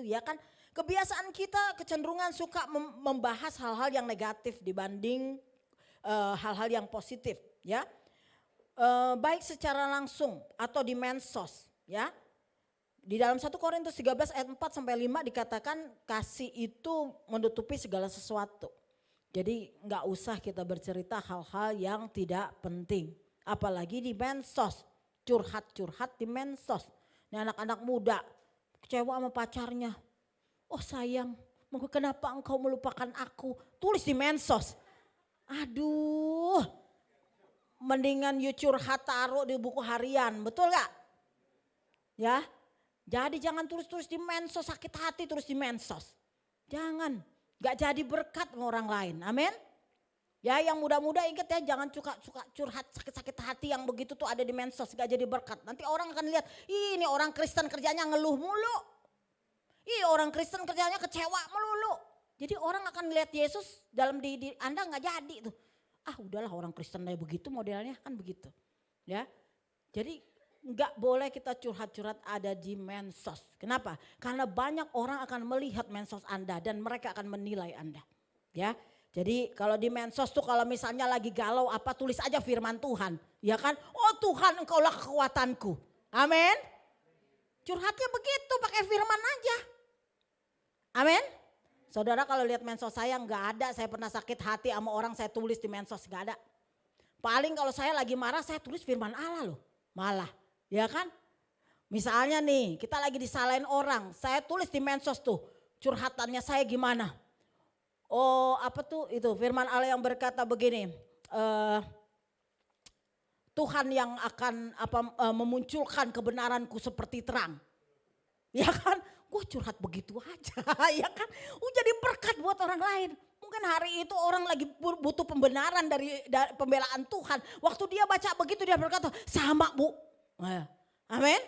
ya kan. Kebiasaan kita kecenderungan suka membahas hal-hal yang negatif dibanding hal-hal yang positif ya. Baik secara langsung atau di medsos ya. Di dalam 1 Korintus 13 ayat 4 sampai 5 dikatakan kasih itu menutupi segala sesuatu. Jadi nggak usah kita bercerita hal-hal yang tidak penting. Apalagi di medsos, curhat-curhat di medsos. Ini anak-anak muda kecewa sama pacarnya. Oh sayang, kenapa engkau melupakan aku? Tulis di medsos. Aduh, mendingan you curhat taruh di buku harian, betul gak? Ya, jadi jangan tulis-tulis di medsos, sakit hati tulis di medsos. Jangan, gak jadi berkat sama orang lain, amin. Ya yang muda-muda ingat ya, jangan suka curhat sakit-sakit hati yang begitu tuh ada di medsos, gak jadi berkat. Nanti orang akan lihat, "Ih, ini orang Kristen kerjanya ngeluh mulu. Ih, orang Kristen kerjanya kecewa melulu." Jadi orang akan lihat Yesus dalam di Anda nggak jadi tuh. Ah udahlah orang Kristen kayak begitu modelnya kan begitu. Ya, jadi nggak boleh kita curhat-curhat ada di medsos. Kenapa? Karena banyak orang akan melihat medsos Anda dan mereka akan menilai Anda. Ya, jadi kalau di medsos tuh kalau misalnya lagi galau apa tulis aja firman Tuhan. Ya kan? Oh Tuhan engkaulah kekuatanku. Amin. Curhatnya begitu pakai firman aja. Amin. Saudara kalau lihat medsos saya nggak ada, saya pernah sakit hati sama orang saya tulis di medsos, nggak ada. Paling kalau saya lagi marah saya tulis firman Allah loh, malah, ya kan? Misalnya nih kita lagi disalahin orang, saya tulis di medsos tuh curhatannya saya gimana. Oh apa tuh itu firman Allah yang berkata begini, Tuhan yang akan memunculkan kebenaranku seperti terang. Ya kan? Gue curhat begitu aja, ya kan? Jadi berkat buat orang lain. Mungkin hari itu orang lagi butuh pembenaran dari pembelaan Tuhan. Waktu dia baca begitu dia berkata, sama Bu. Amin.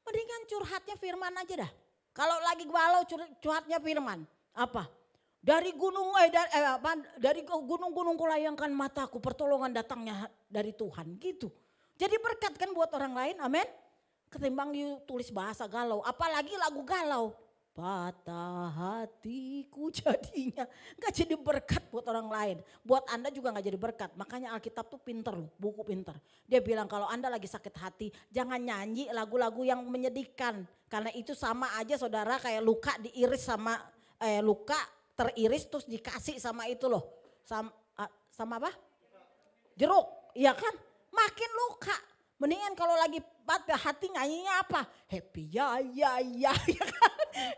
Mendingan curhatnya firman aja dah. Kalau lagi galau curhatnya firman. Apa? Dari gunung-gunung kulayangkan mataku, pertolongan datangnya dari Tuhan gitu. Jadi berkat kan buat orang lain, amin. Ketimbang you tulis bahasa galau, apalagi lagu galau. Patah hatiku jadinya. Gak jadi berkat buat orang lain. Buat Anda juga gak jadi berkat. Makanya Alkitab tuh pinter loh, buku pinter. Dia bilang kalau Anda lagi sakit hati, jangan nyanyi lagu-lagu yang menyedihkan. Karena itu sama aja saudara kayak luka diiris sama, luka teriris terus dikasih sama itu loh. Sama apa? Jeruk, iya kan? Makin luka. Mendingan kalau lagi patah hati nyanyinya apa? Happy ya kan?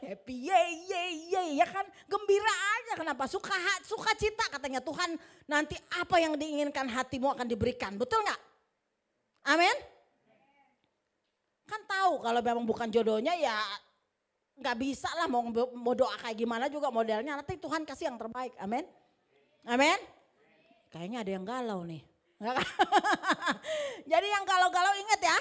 Happy ya kan? Gembira aja kenapa? Suka cita katanya Tuhan nanti apa yang diinginkan hatimu akan diberikan. Betul nggak? Amin? Kan tahu kalau memang bukan jodohnya ya nggak bisa lah mau doa kayak gimana juga modelnya. Nanti Tuhan kasih yang terbaik. Amin? Amin? Kayaknya ada yang galau nih. Jadi yang galau-galau ingat ya,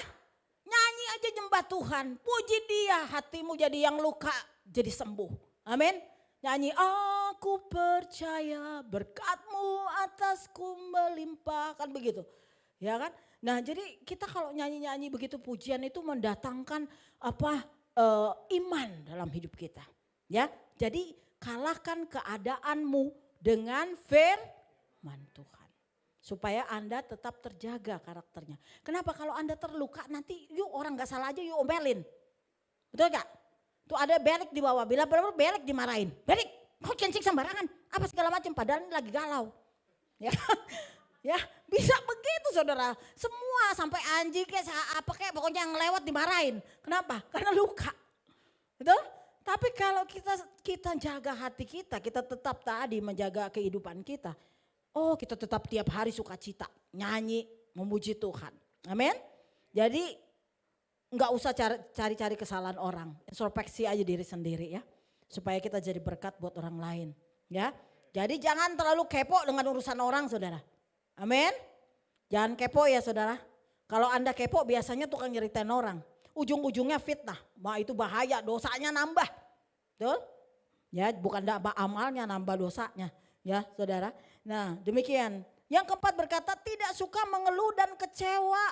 nyanyi aja nyembah Tuhan, puji dia, hatimu jadi yang luka jadi sembuh. Amin. Nyanyi aku percaya berkatmu atasku melimpah, kan begitu. Ya kan? Nah, jadi kita kalau nyanyi-nyanyi begitu pujian itu mendatangkan iman dalam hidup kita. Ya. Jadi kalahkan keadaanmu dengan firman Tuhan. Supaya Anda tetap terjaga karakternya. Kenapa kalau Anda terluka nanti yuk orang gak salah aja yuk omelin. Betul gak? Tuh ada belik di bawah, bila belik dimarahin. Belik, kau kencing sembarangan, apa segala macam padahal ini lagi galau. Ya, bisa begitu saudara. Semua sampai anjing kayak pokoknya yang lewat dimarahin. Kenapa? Karena luka. Betul? Tapi kalau kita jaga hati kita tetap tadi menjaga kehidupan kita. Oh kita tetap tiap hari sukacita, nyanyi, memuji Tuhan. Amin. Jadi nggak usah cari-cari kesalahan orang, introspeksi aja diri sendiri ya. Supaya kita jadi berkat buat orang lain ya. Jadi jangan terlalu kepo dengan urusan orang saudara. Amin. Jangan kepo ya saudara. Kalau Anda kepo biasanya tukang nyeritain orang. Ujung-ujungnya fitnah, itu bahaya, dosanya nambah. Betul? Ya bukan nambah amalnya, nambah dosanya. Ya saudara. Nah demikian. Yang keempat berkata tidak suka mengeluh dan kecewa.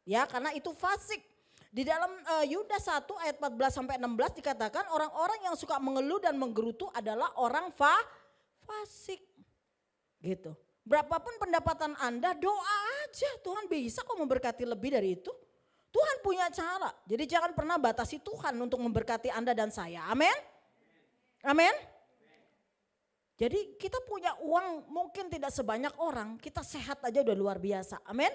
Ya karena itu fasik. Di dalam Yudas 1 ayat 14 sampai 16 dikatakan orang-orang yang suka mengeluh dan menggerutu adalah orang fasik. Gitu. Berapapun pendapatan Anda doa aja. Tuhan bisa kok memberkati lebih dari itu. Tuhan punya cara. Jadi jangan pernah batasi Tuhan untuk memberkati Anda dan saya. Amin. Amin. Jadi kita punya uang mungkin tidak sebanyak orang, kita sehat aja udah luar biasa, amin.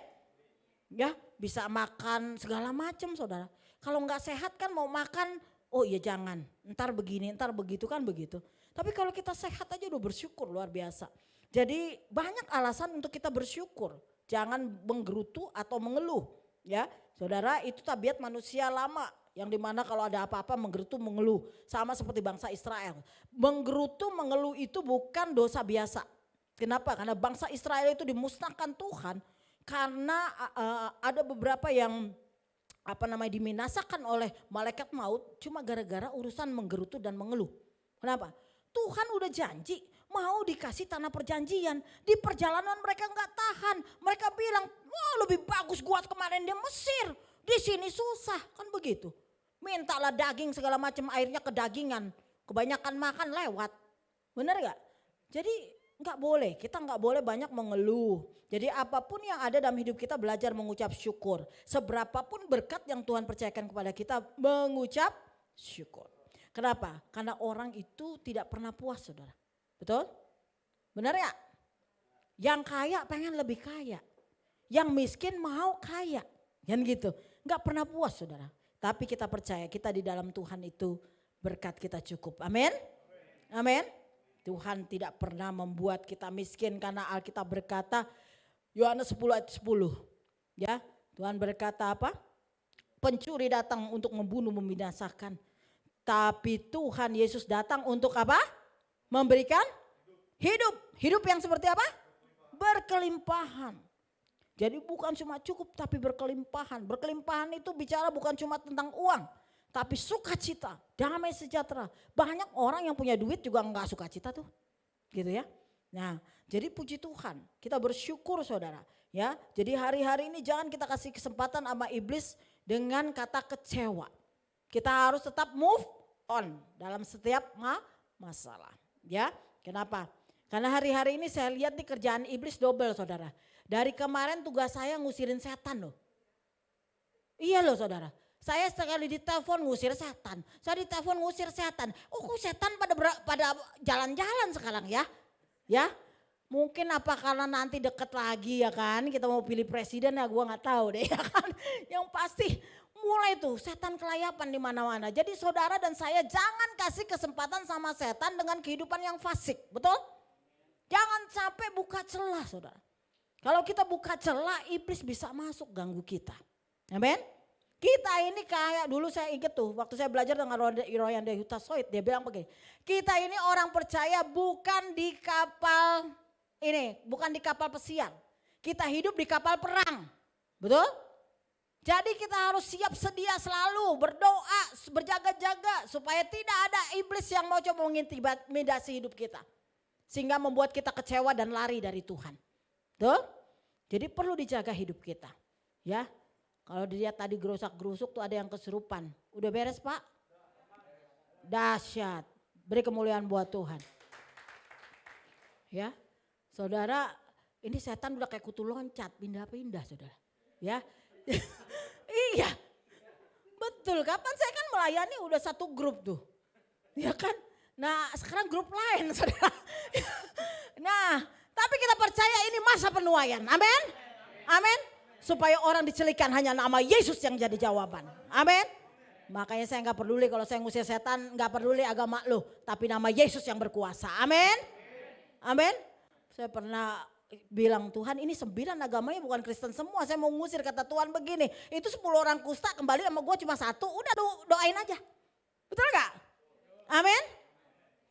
Ya bisa makan segala macam saudara. Kalau nggak sehat kan mau makan, oh iya jangan, ntar begini, ntar begitu kan begitu. Tapi kalau kita sehat aja udah bersyukur luar biasa. Jadi banyak alasan untuk kita bersyukur, jangan menggerutu atau mengeluh. Ya saudara itu tabiat manusia lama. Yang dimana kalau ada apa-apa menggerutu mengeluh. Sama seperti bangsa Israel. Menggerutu mengeluh itu bukan dosa biasa. Kenapa? Karena bangsa Israel itu dimusnahkan Tuhan karena ada beberapa yang dibinasakan oleh malaikat maut cuma gara-gara urusan menggerutu dan mengeluh. Kenapa? Tuhan udah janji mau dikasih tanah perjanjian. Di perjalanan mereka nggak tahan. Mereka bilang, wah lebih bagus gua kemarin di Mesir. Di sini susah, kan begitu. Mintalah daging segala macam, airnya kedagingan. Kebanyakan makan lewat. Bener gak? Jadi nggak boleh, kita nggak boleh banyak mengeluh. Jadi apapun yang ada dalam hidup kita belajar mengucap syukur. Seberapapun berkat yang Tuhan percayakan kepada kita, mengucap syukur. Kenapa? Karena orang itu tidak pernah puas, saudara. Betul? Benar ya? Yang kaya pengen lebih kaya. Yang miskin mau kaya. Kan gitu. Gak pernah puas, saudara. Tapi kita percaya kita di dalam Tuhan itu berkat kita cukup. Amin? Amin? Tuhan tidak pernah membuat kita miskin karena Alkitab berkata, Yohanes 10 ayat 10. Ya, Tuhan berkata apa? Pencuri datang untuk membunuh, membinasakan. Tapi Tuhan Yesus datang untuk apa? Memberikan hidup. Hidup yang seperti apa? Berkelimpahan. Jadi bukan cuma cukup tapi berkelimpahan. Berkelimpahan itu bicara bukan cuma tentang uang. Tapi sukacita, damai sejahtera. Banyak orang yang punya duit juga enggak sukacita tuh. Gitu ya. Nah, jadi puji Tuhan. Kita bersyukur saudara. Ya, jadi hari-hari ini jangan kita kasih kesempatan sama iblis dengan kata kecewa. Kita harus tetap move on dalam setiap masalah. Ya, kenapa? Karena hari-hari ini saya lihat nih kerjaan iblis double saudara. Dari kemarin tugas saya ngusirin setan loh. Iya loh saudara. Saya sekali ditelepon ngusir setan. Saya ditelepon ngusir setan. Oh kok setan pada jalan-jalan sekarang ya. Ya. Mungkin apa karena nanti deket lagi ya kan. Kita mau pilih presiden ya gue gak tahu deh ya kan. Yang pasti mulai tuh setan kelayapan di mana-mana. Jadi saudara dan saya jangan kasih kesempatan sama setan dengan kehidupan yang fasik. Betul? Jangan sampai buka celah saudara. Kalau kita buka celah iblis bisa masuk ganggu kita. Amen? Kita ini kayak dulu saya ingat tuh waktu saya belajar dengan Royan de Hutasoit. Dia bilang begini. Kita ini orang percaya bukan di kapal ini. Bukan di kapal pesiar. Kita hidup di kapal perang. Betul? Jadi kita harus siap sedia selalu berdoa, berjaga-jaga supaya tidak ada iblis yang mau coba mengintimidasi hidup kita. Sehingga membuat kita kecewa dan lari dari Tuhan. Tuh? Jadi perlu dijaga hidup kita. Ya. Kalau dilihat tadi gerusak-gerusuk tuh ada yang kesurupan. Udah beres Pak? Dahsyat. Beri kemuliaan buat Tuhan. Ya. Saudara, ini setan udah kayak kutu loncat, pindah-pindah saudara. Ya. Iya, betul. Kapan saya kan melayani udah satu grup tuh, ya kan? Nah sekarang grup lain, saudara. Nah, tapi kita percaya ini masa penuaian, amin, amin. Supaya orang dicelikan hanya nama Yesus yang jadi jawaban, amin. Makanya saya nggak peduli kalau saya ngusir setan, nggak peduli agama lo, tapi nama Yesus yang berkuasa, amin, amin. Saya pernah bilang Tuhan ini 9 agamanya bukan Kristen semua. Saya mau ngusir kata Tuhan begini. Itu 10 orang kusta kembali sama gue cuma 1. Udah doain aja. Betul gak? Amin.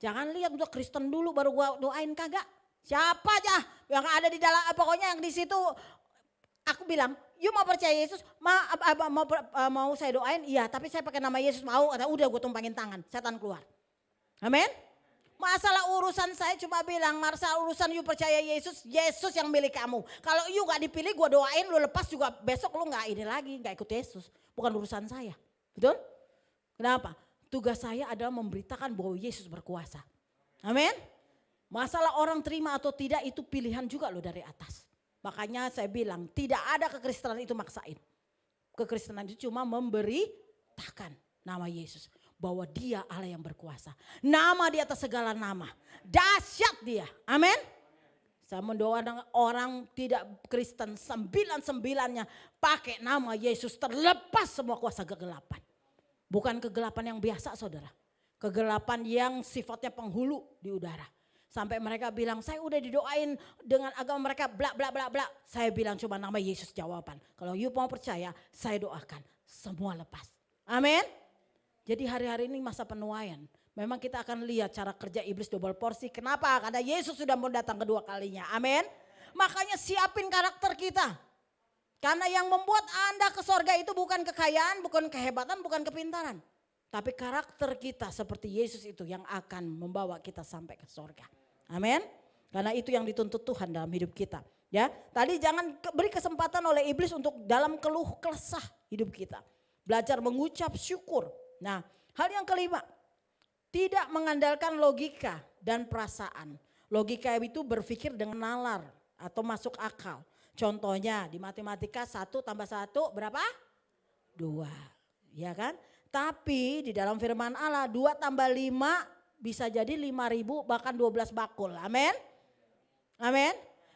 Jangan lihat udah Kristen dulu baru gue doain kagak. Siapa aja yang ada di dalam pokoknya yang di situ. Aku bilang you mau percaya Yesus mau saya doain. Iya tapi saya pakai nama Yesus mau. Udah gue tumpangin tangan setan keluar. Amin. Masalah urusan saya cuma bilang, masalah urusan you percaya Yesus, Yesus yang milik kamu. Kalau you gak dipilih gue doain lu lepas juga besok lu gak ini lagi, gak ikut Yesus. Bukan urusan saya, betul? Kenapa? Tugas saya adalah memberitakan bahwa Yesus berkuasa. Amin? Masalah orang terima atau tidak itu pilihan juga loh dari atas. Makanya saya bilang tidak ada kekristenan itu maksain. Kekristenan itu cuma memberitakan nama Yesus. Bahwa dia Allah yang berkuasa. Nama di atas segala nama. Dahsyat dia. Amin. Saya mendoakan orang tidak Kristen 99-nya pakai nama Yesus terlepas semua kuasa kegelapan. Bukan kegelapan yang biasa saudara. Kegelapan yang sifatnya penghulu di udara. Sampai mereka bilang saya udah didoain dengan agama mereka bla bla bla bla. Saya bilang cuma nama Yesus jawaban. Kalau you mau percaya saya doakan semua lepas. Amin. Jadi hari-hari ini masa penuaian. Memang kita akan lihat cara kerja iblis double porsi. Kenapa? Karena Yesus sudah mau datang kedua kalinya. Amin. Makanya siapin karakter kita. Karena yang membuat Anda ke sorga itu bukan kekayaan, bukan kehebatan, bukan kepintaran. Tapi karakter kita seperti Yesus itu yang akan membawa kita sampai ke sorga. Amin. Karena itu yang dituntut Tuhan dalam hidup kita. Ya, tadi jangan beri kesempatan oleh iblis untuk dalam keluh kesah hidup kita. Belajar mengucap syukur. Nah, hal yang kelima, tidak mengandalkan logika dan perasaan. Logika itu berpikir dengan nalar atau masuk akal. Contohnya di matematika 1 tambah 1 berapa? 2. Ya kan? Tapi di dalam firman Allah 2 tambah 5 bisa jadi 5.000 bahkan 12 bakul. Amin. Amin.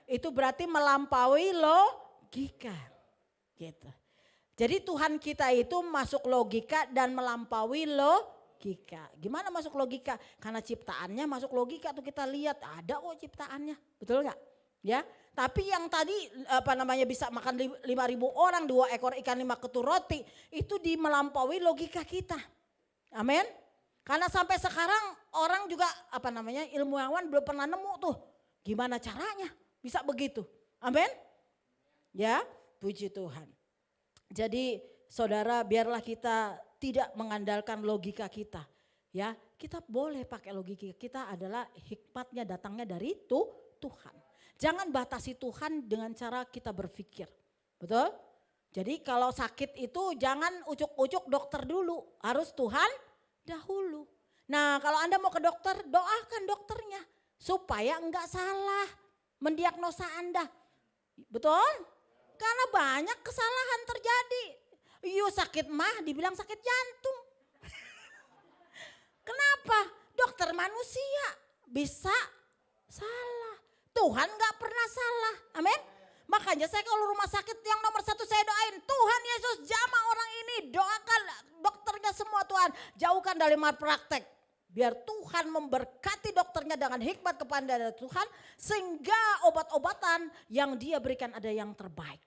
Itu berarti melampaui logika. Gitu. Jadi Tuhan kita itu masuk logika dan melampaui logika. Gimana masuk logika? Karena ciptaannya masuk logika tuh kita lihat ada kok ciptaannya. Betul nggak? Ya. Tapi yang tadi bisa makan 5.000 orang 2 ekor ikan 5 ketur roti itu melampaui logika kita. Amin. Karena sampai sekarang orang juga ilmuwan belum pernah nemu tuh gimana caranya bisa begitu. Amin. Ya, puji Tuhan. Jadi saudara biarlah kita tidak mengandalkan logika kita. Ya, kita boleh pakai logika kita adalah hikmatnya datangnya dari Tuhan. Jangan batasi Tuhan dengan cara kita berpikir. Betul? Jadi kalau sakit itu jangan ucuk-ucuk dokter dulu. Harus Tuhan dahulu. Nah kalau Anda mau ke dokter doakan dokternya. Supaya enggak salah mendiagnosa Anda. Betul? Karena banyak kesalahan terjadi. Sakit mah dibilang sakit jantung. Kenapa? Dokter manusia bisa salah. Tuhan gak pernah salah. Amin. Makanya saya kalau rumah sakit yang nomor 1 saya doain. Tuhan Yesus jamah orang ini. Doakan dokternya semua Tuhan. Jauhkan dari malpraktek. Biar Tuhan memberkati dokternya dengan hikmat kepada Tuhan. Sehingga obat-obatan yang dia berikan ada yang terbaik.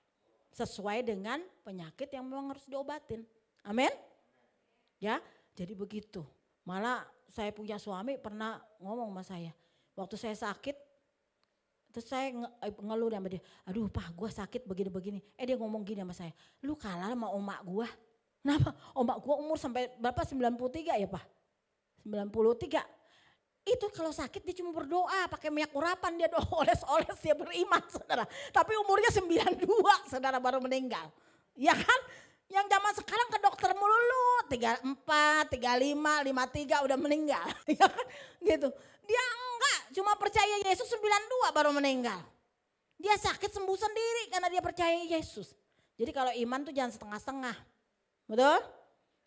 Sesuai dengan penyakit yang memang harus diobatin. Amin. Ya jadi begitu. Malah saya punya suami pernah ngomong sama saya. Waktu saya sakit. Terus saya ngeluh sama dia, aduh Pak gue sakit begini-begini. Dia ngomong gini sama saya, lu kalah sama omak gue. Kenapa? Omak gue umur sampai berapa 93 ya Pak? 93. Itu kalau sakit dia cuma berdoa pakai minyak urapan dia doa oles-oles dia beriman saudara. Tapi umurnya 92 saudara baru meninggal. Ya kan? Yang zaman sekarang ke dokter melulu 34, 35, 53 udah meninggal. Ya kan? Gitu. Dia enggak, cuma percaya Yesus 92 baru meninggal. Dia sakit sembuh sendiri karena dia percaya Yesus. Jadi kalau iman tuh jangan setengah-setengah. Betul?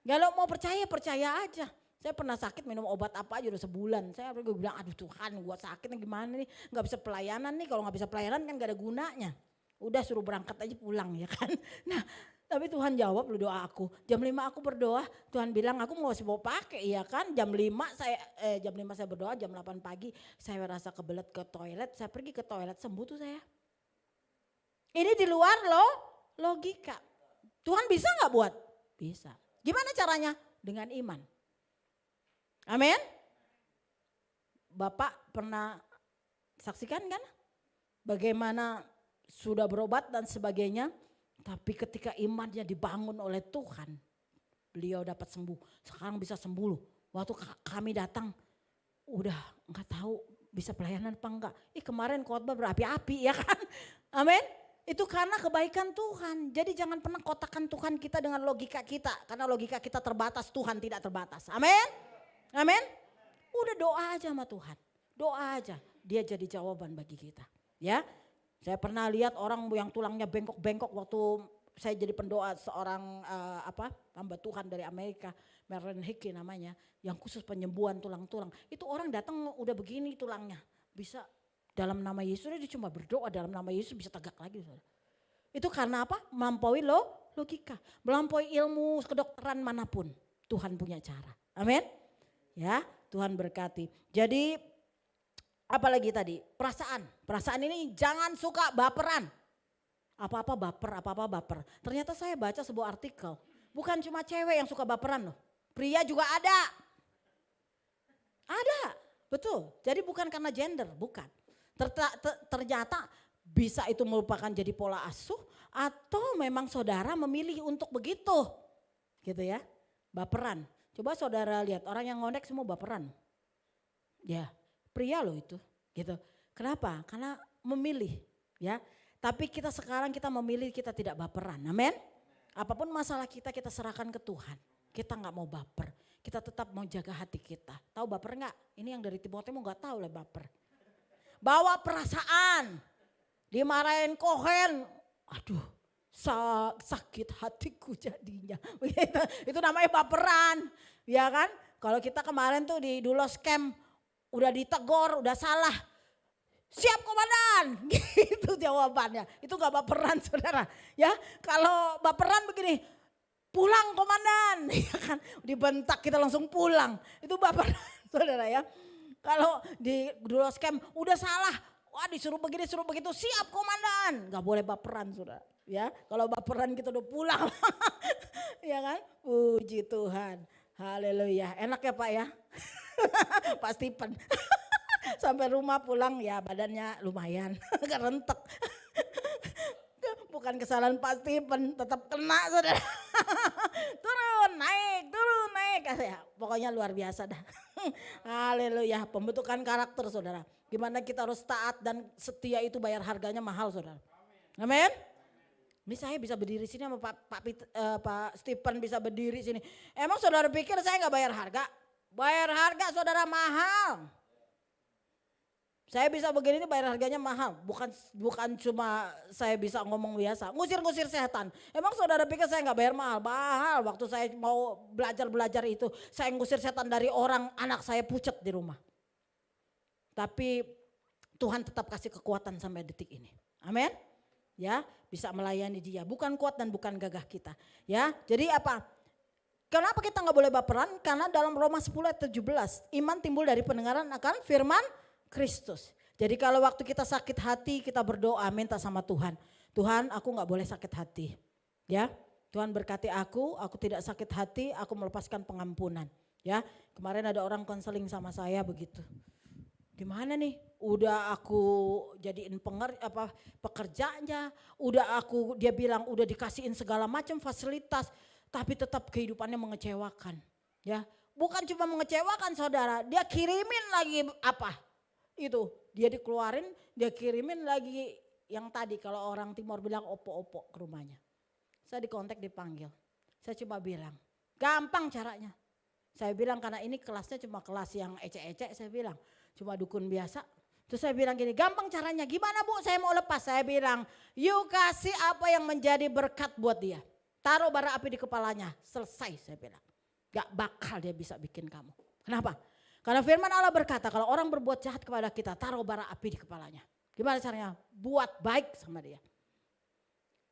Kalau mau percaya, percaya aja. Saya pernah sakit minum obat apa aja udah sebulan. Saya bilang aduh Tuhan gue sakitnya gimana nih. Gak bisa pelayanan nih, kalau gak bisa pelayanan kan gak ada gunanya. Udah suruh berangkat aja pulang ya kan. Nah tapi Tuhan jawab lu doa aku. Jam 5 aku berdoa, Tuhan bilang aku mau bawa pakai ya kan. Jam 5 saya berdoa, jam 8 pagi saya rasa kebelet ke toilet. Saya pergi ke toilet sembuh tuh saya. Ini di luar logika. Tuhan bisa gak buat? Bisa. Gimana caranya? Dengan iman. Amin. Bapak pernah saksikan kan? Bagaimana sudah berobat dan sebagainya. Tapi ketika imannya dibangun oleh Tuhan, beliau dapat sembuh. Sekarang bisa sembuh loh. Waktu kami datang, udah nggak tahu bisa pelayanan apa enggak. Kemarin khotbah berapi-api ya kan. Amin. Itu karena kebaikan Tuhan. Jadi jangan pernah kotakan Tuhan kita dengan logika kita. Karena logika kita terbatas, Tuhan tidak terbatas. Amin. Amin. Udah doa aja sama Tuhan. Doa aja. Dia jadi jawaban bagi kita. Ya. Saya pernah lihat orang yang tulangnya bengkok-bengkok waktu saya jadi pendoa seorang hamba Tuhan dari Amerika, Marilyn Hickey namanya, yang khusus penyembuhan tulang-tulang. Itu orang datang udah begini tulangnya, bisa dalam nama Yesus dia cuma berdoa dalam nama Yesus bisa tegak lagi. Itu karena apa? Melampaui logika, melampaui ilmu kedokteran manapun. Tuhan punya cara. Amin. Ya, Tuhan berkati. Jadi apalagi tadi perasaan. Perasaan ini jangan suka baperan. Apa-apa baper, apa-apa baper. Ternyata saya baca sebuah artikel. Bukan cuma cewek yang suka baperan loh. pria juga ada. Ada, betul. Jadi bukan karena gender, bukan. Ternyata bisa itu merupakan jadi pola asuh atau memang saudara memilih untuk begitu. Gitu ya, baperan. Coba saudara lihat orang yang ngondek semua baperan. Ya, pria loh itu, gitu. Kenapa? Karena memilih, ya. Tapi kita sekarang kita memilih kita tidak baperan, amin. Apapun masalah kita serahkan ke Tuhan. Kita nggak mau baper, kita tetap mau jaga hati kita. Tahu baper nggak? Ini yang dari Timotius mau nggak tahu lah baper. Bawa perasaan, dimarahin Kohen, aduh sakit hatiku jadinya. Begitu, itu namanya baperan, ya kan? Kalau kita kemarin tuh di Dulos Camp udah ditegur, udah salah. Siap komandan, gitu jawabannya. Itu gak baperan saudara. Ya, kalau baperan begini, pulang komandan, ya kan? Dibentak kita langsung pulang. Itu baperan saudara ya. Kalau di Dulos Camp udah salah, wah disuruh begini, suruh begitu, siap komandan. Gak boleh baperan saudara. Ya, kalau baperan kita udah pulang, ya kan? Puji Tuhan, haleluya. Enak ya Pak ya, Pak Stephen. Sampai rumah pulang ya badannya lumayan, gak rentek. Bukan kesalahan Pak Stephen, tetap kena saudara. Turun naik. Ya, pokoknya luar biasa dah. Haleluya, pembentukan karakter saudara. Gimana kita harus taat dan setia itu bayar harganya mahal saudara. Amin. Ini saya bisa berdiri sini sama Pak Stephen bisa berdiri sini. Emang saudara pikir saya gak bayar harga? Bayar harga saudara mahal. Saya bisa begini ini bayar harganya mahal. Bukan cuma saya bisa ngomong biasa. Ngusir setan. Emang saudara pikir saya gak bayar mahal? Mahal waktu saya mau belajar itu. Saya ngusir setan dari orang, anak saya pucat di rumah. Tapi Tuhan tetap kasih kekuatan sampai detik ini. Amin. Ya, bisa melayani dia. Bukan kuat dan bukan gagah kita. Ya, jadi apa? Kenapa kita gak boleh baperan? Karena dalam Roma 10 ayat 17. Iman timbul dari pendengaran akan firman Kristus. Jadi kalau waktu kita sakit hati kita berdoa minta sama Tuhan. Tuhan aku gak boleh sakit hati. Ya, Tuhan berkati aku tidak sakit hati, aku melepaskan pengampunan. Ya, kemarin ada orang konseling sama saya begitu. Gimana nih? Udah aku jadiin pekerjanya, dia bilang udah dikasihin segala macam fasilitas, tapi tetap kehidupannya mengecewakan. Ya, bukan cuma mengecewakan saudara, dia kirimin lagi itu dia dikeluarin, dia kirimin lagi yang tadi kalau orang Timur bilang opo-opo ke rumahnya. Saya dikontak dipanggil, saya coba bilang gampang caranya. Saya bilang karena ini kelasnya cuma kelas yang ecek-ecek, saya bilang cuma dukun biasa. Terus saya bilang gini, gampang caranya, gimana Bu saya mau lepas? Saya bilang, you kasih apa yang menjadi berkat buat dia. Taruh bara api di kepalanya, selesai saya bilang. Gak bakal dia bisa bikin kamu. Kenapa? Karena firman Allah berkata kalau orang berbuat jahat kepada kita, taruh bara api di kepalanya. Gimana caranya? Buat baik sama dia.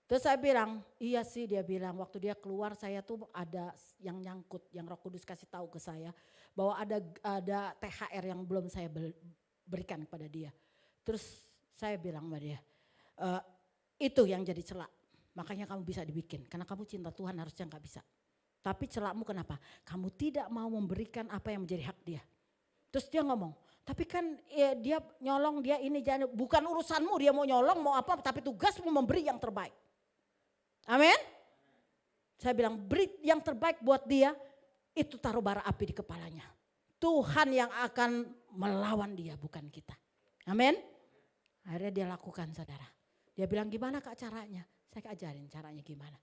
Terus saya bilang, iya sih dia bilang waktu dia keluar saya tuh ada yang nyangkut, yang Roh Kudus kasih tahu ke saya bahwa ada THR yang belum saya berikan kepada dia. Terus saya bilang sama dia, itu yang jadi celak, makanya kamu bisa dibikin karena kamu cinta Tuhan harusnya gak bisa. Tapi celakmu kenapa? Kamu tidak mau memberikan apa yang menjadi hak dia. Terus dia ngomong, tapi kan ya, dia nyolong dia ini jangan, bukan urusanmu dia mau nyolong mau apa, tapi tugasmu memberi yang terbaik. Amin. Saya bilang beri yang terbaik buat dia, itu taruh bara api di kepalanya. Tuhan yang akan melawan dia bukan kita. Amin. Akhirnya dia lakukan saudara. Dia bilang gimana Kak caranya? Saya ajarin caranya gimana.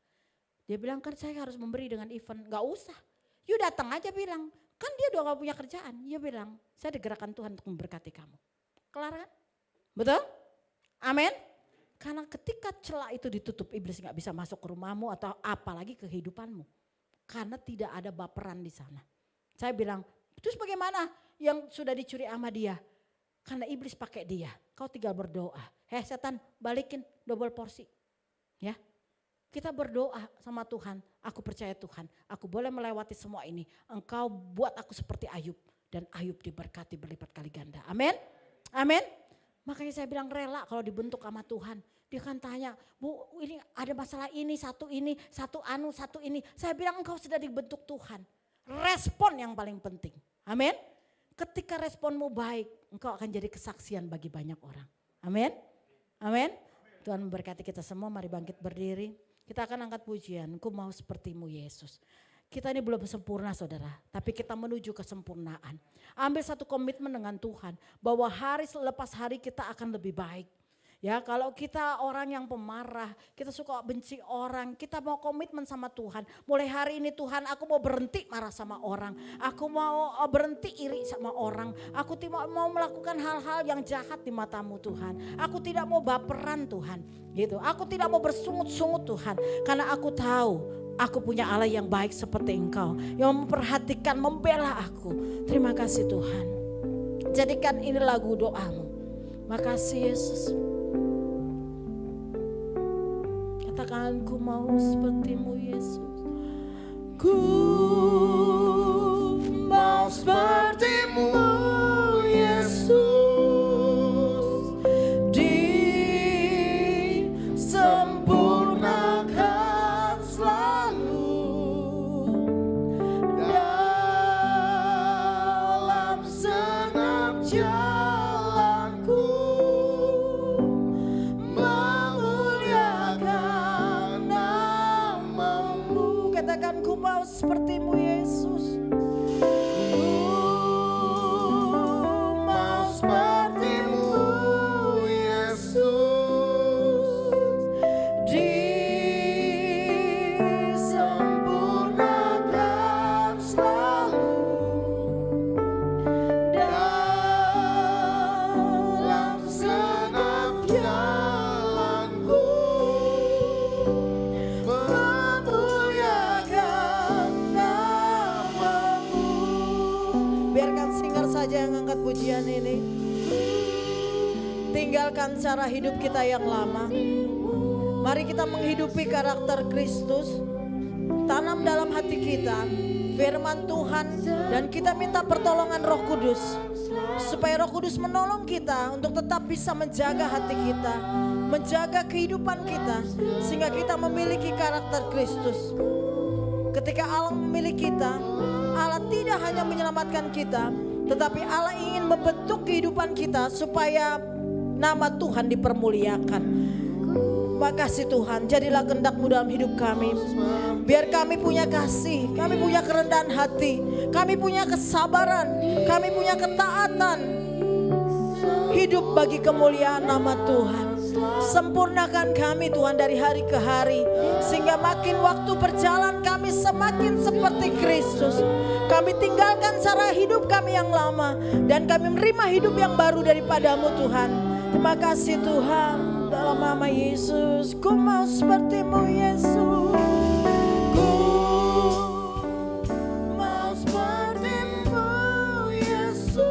Dia bilang kan saya harus memberi dengan event, gak usah. You datang aja bilang, kan dia udah gak punya kerjaan. Dia bilang, saya digerakkan Tuhan untuk memberkati kamu. Kelar kan? Betul? Amin. Karena ketika celah itu ditutup, iblis gak bisa masuk ke rumahmu atau apalagi kehidupanmu. Karena tidak ada baperan di sana. Saya bilang, terus bagaimana yang sudah dicuri sama dia? Karena iblis pakai dia, kau tinggal berdoa. Setan balikin double porsi. Ya. Kita berdoa sama Tuhan, aku percaya Tuhan, aku boleh melewati semua ini. Engkau buat aku seperti Ayub dan Ayub diberkati berlipat kali ganda. Amin. Amin. Makanya saya bilang rela kalau dibentuk sama Tuhan. Dia kan tanya, Bu ini ada masalah ini, satu ini. Saya bilang engkau sudah dibentuk Tuhan. respon yang paling penting. Amin. Ketika responmu baik, engkau akan jadi kesaksian bagi banyak orang. Amin. Amin. Tuhan memberkati kita semua, mari bangkit berdiri. Kita akan angkat pujian, ku mau sepertimu Yesus. Kita ini belum sempurna saudara, tapi kita menuju kesempurnaan. Ambil satu komitmen dengan Tuhan, bahwa hari selepas hari kita akan lebih baik. Ya, kalau kita orang yang pemarah, kita suka benci orang, kita mau komitmen sama Tuhan. Mulai hari ini Tuhan, aku mau berhenti marah sama orang. Aku mau berhenti iri sama orang. Aku tidak mau melakukan hal-hal yang jahat di matamu Tuhan. Aku tidak mau baperan Tuhan. Gitu. Aku tidak mau bersungut-sungut Tuhan. Karena aku tahu aku punya Allah yang baik seperti Engkau. Yang memperhatikan, membela aku. Terima kasih Tuhan. Jadikan ini lagu doamu. Makasih Yesus. Katakan ku mau sepertimu Yesus. Ku mau sepertimu Yesus. Disempurnakan selalu dalam segenap jalanku. Katakan ku mau sepertimu Yesus. Ku mau sepertimu Yesus. Disempurnakan selalu dalam segenap jalanku. Biarkan singer saja yang angkat pujian ini. Tinggalkan cara hidup kita yang lama. Mari kita menghidupi karakter Kristus. Tanam dalam hati kita firman Tuhan. Dan kita minta pertolongan Roh Kudus. Supaya Roh Kudus menolong kita untuk tetap bisa menjaga hati kita. Menjaga kehidupan kita. Sehingga kita memiliki karakter Kristus. Ketika Allah memilih kita, Allah tidak hanya menyelamatkan kita, tetapi Allah ingin membentuk kehidupan kita supaya nama Tuhan dipermuliakan. Makasih Tuhan, jadilah kehendak-Mu dalam hidup kami. Biar kami punya kasih, kami punya kerendahan hati, kami punya kesabaran, kami punya ketaatan. Hidup bagi kemuliaan nama Tuhan. Sempurnakan kami Tuhan dari hari ke hari. Sehingga makin waktu berjalan kami semakin seperti Kristus. Kami tinggalkan cara hidup kami yang lama. Dan kami menerima hidup yang baru daripada-Mu Tuhan. Terima kasih Tuhan. Dalam nama Yesus. Ku mau seperti-Mu Yesus. Ku mau seperti-Mu Yesus.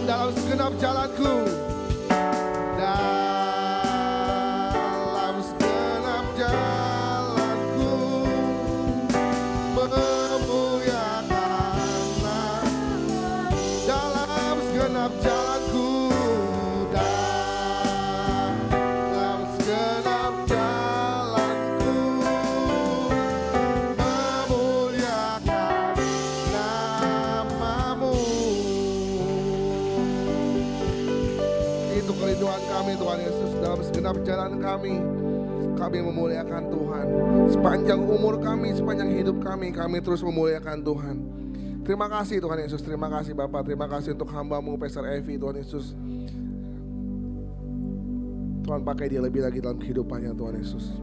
Dalam segenap jalanku, dalam segenap jalanku, memuliakanlah. Dalam segenap jalanku, dalam segenap jalanku, memuliakan nama-Mu. Itu kerinduan kami Tuhan Yesus. Dalam segenap jalan kami memuliakan Tuhan. Sepanjang umur kami, sepanjang hidup kami terus memuliakan Tuhan. Terima kasih Tuhan Yesus. Terima kasih Bapak. Terima kasih untuk hamba-Mu Pastor Evi Tuhan Yesus. Tuhan pakai dia lebih lagi dalam kehidupannya Tuhan Yesus.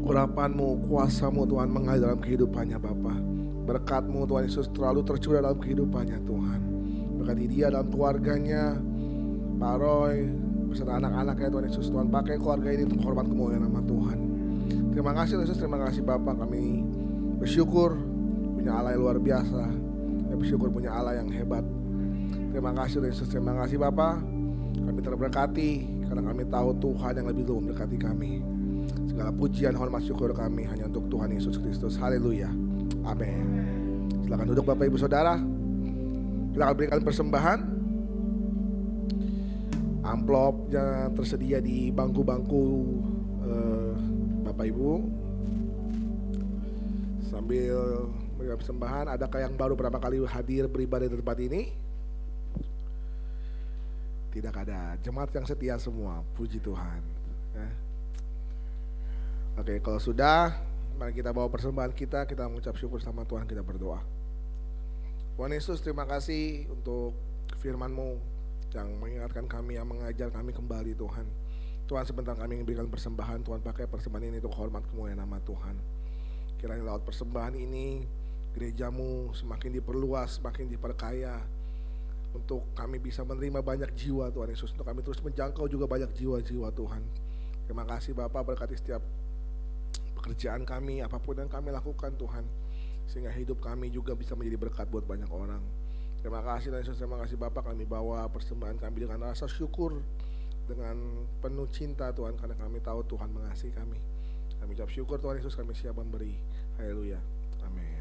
urapan-Mu, kuasa-Mu Tuhan mengalir dalam kehidupannya Bapa. Berkat-Mu Tuhan Yesus terlalu tercurah dalam kehidupannya Tuhan. Berkati dia dalam keluarganya, Pak Roy, beserta anak-anaknya Tuhan Yesus. Tuhan pakai keluarga ini untuk hormat kemuliaan nama Tuhan. Terima kasih Tuhan Yesus, terima kasih Bapa. Kami bersyukur punya Allah yang luar biasa. Kami bersyukur punya Allah yang hebat. Terima kasih Tuhan Yesus, terima kasih Bapa. Kami terberkati karena kami tahu Tuhan yang lebih dulu memberkati kami. Segala pujian, hormat, syukur kami hanya untuk Tuhan Yesus Kristus. Haleluya. Amin. Silakan duduk Bapak Ibu Saudara. Kita akan berikan persembahan. Amplopnya tersedia di bangku-bangku Bapak Ibu. Sambil berikan persembahan, adakah yang baru pertama kali hadir beribadah di tempat ini? Tidak ada. Jemaat yang setia semua. Puji Tuhan. Oke, kalau sudah, mari kita bawa persembahan kita mengucap syukur sama Tuhan, kita berdoa. Tuhan Yesus, terima kasih untuk firman-Mu yang mengingatkan kami, yang mengajar kami kembali Tuhan. Tuhan, sebentar kami ingin berikan persembahan. Tuhan, pakai persembahan ini untuk hormat kemuliaan nama Tuhan. Kiranya lewat persembahan ini gereja-Mu semakin diperluas, semakin diperkaya, untuk kami bisa menerima banyak jiwa Tuhan Yesus, untuk kami terus menjangkau juga banyak jiwa-jiwa Tuhan. Terima kasih Bapak, berkati setiap pekerjaan kami, apapun yang kami lakukan Tuhan, sehingga hidup kami juga bisa menjadi berkat buat banyak orang. Terima kasih Tuhan Yesus, terima kasih Bapak. Kami bawa persembahan kami dengan rasa syukur, dengan penuh cinta Tuhan, karena kami tahu Tuhan mengasihi kami. Kami ucap syukur Tuhan Yesus, kami siap memberi. Haleluya, amin.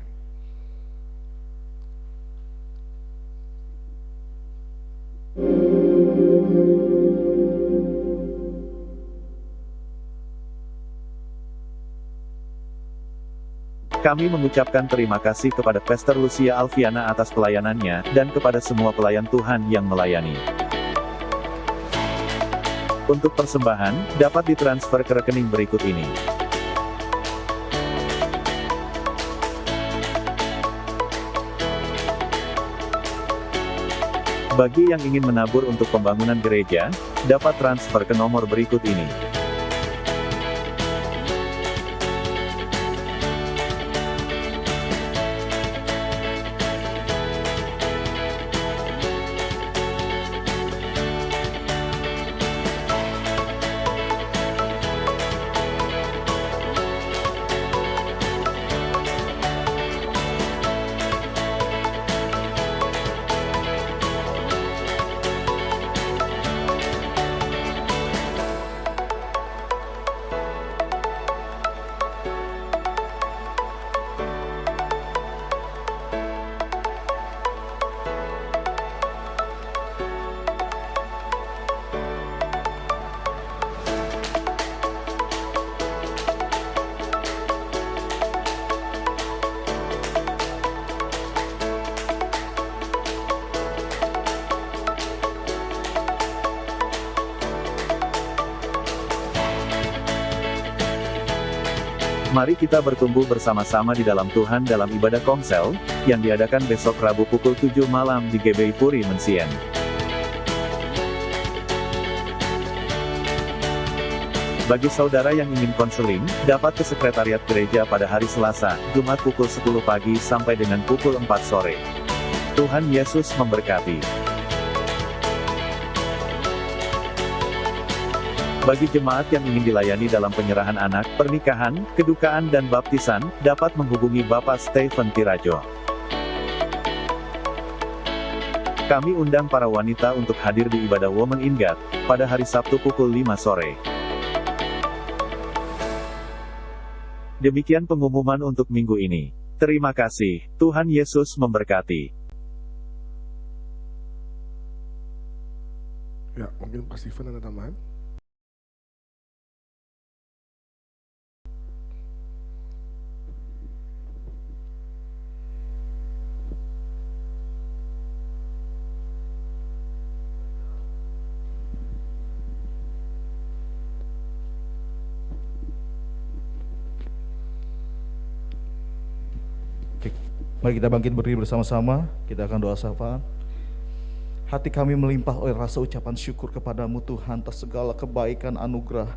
Kami mengucapkan terima kasih kepada Pastor Lucia Alfiana atas pelayanannya, dan kepada semua pelayan Tuhan yang melayani. Untuk persembahan, dapat ditransfer ke rekening berikut ini. Bagi yang ingin menabur untuk pembangunan gereja, dapat transfer ke nomor berikut ini. Mari kita bertumbuh bersama-sama di dalam Tuhan dalam ibadah komsel, yang diadakan besok Rabu pukul 7 malam di GBI Puri Mensien. Bagi saudara yang ingin konseling, dapat ke sekretariat gereja pada hari Selasa, Jumat pukul 10 pagi sampai dengan pukul 4 sore. Tuhan Yesus memberkati. Bagi jemaat yang ingin dilayani dalam penyerahan anak, pernikahan, kedukaan dan baptisan, dapat menghubungi Bapak Stephen Tirajo. Kami undang para wanita untuk hadir di ibadah Women in God, pada hari Sabtu pukul 5 sore. Demikian pengumuman untuk minggu ini. Terima kasih, Tuhan Yesus memberkati. Ya, mungkin Pak Stephen ada tambahan? Mari kita bangkit berdiri bersama-sama, kita akan doa syafaat. Hati kami melimpah oleh rasa ucapan syukur kepadamu Tuhan atas segala kebaikan, anugerah,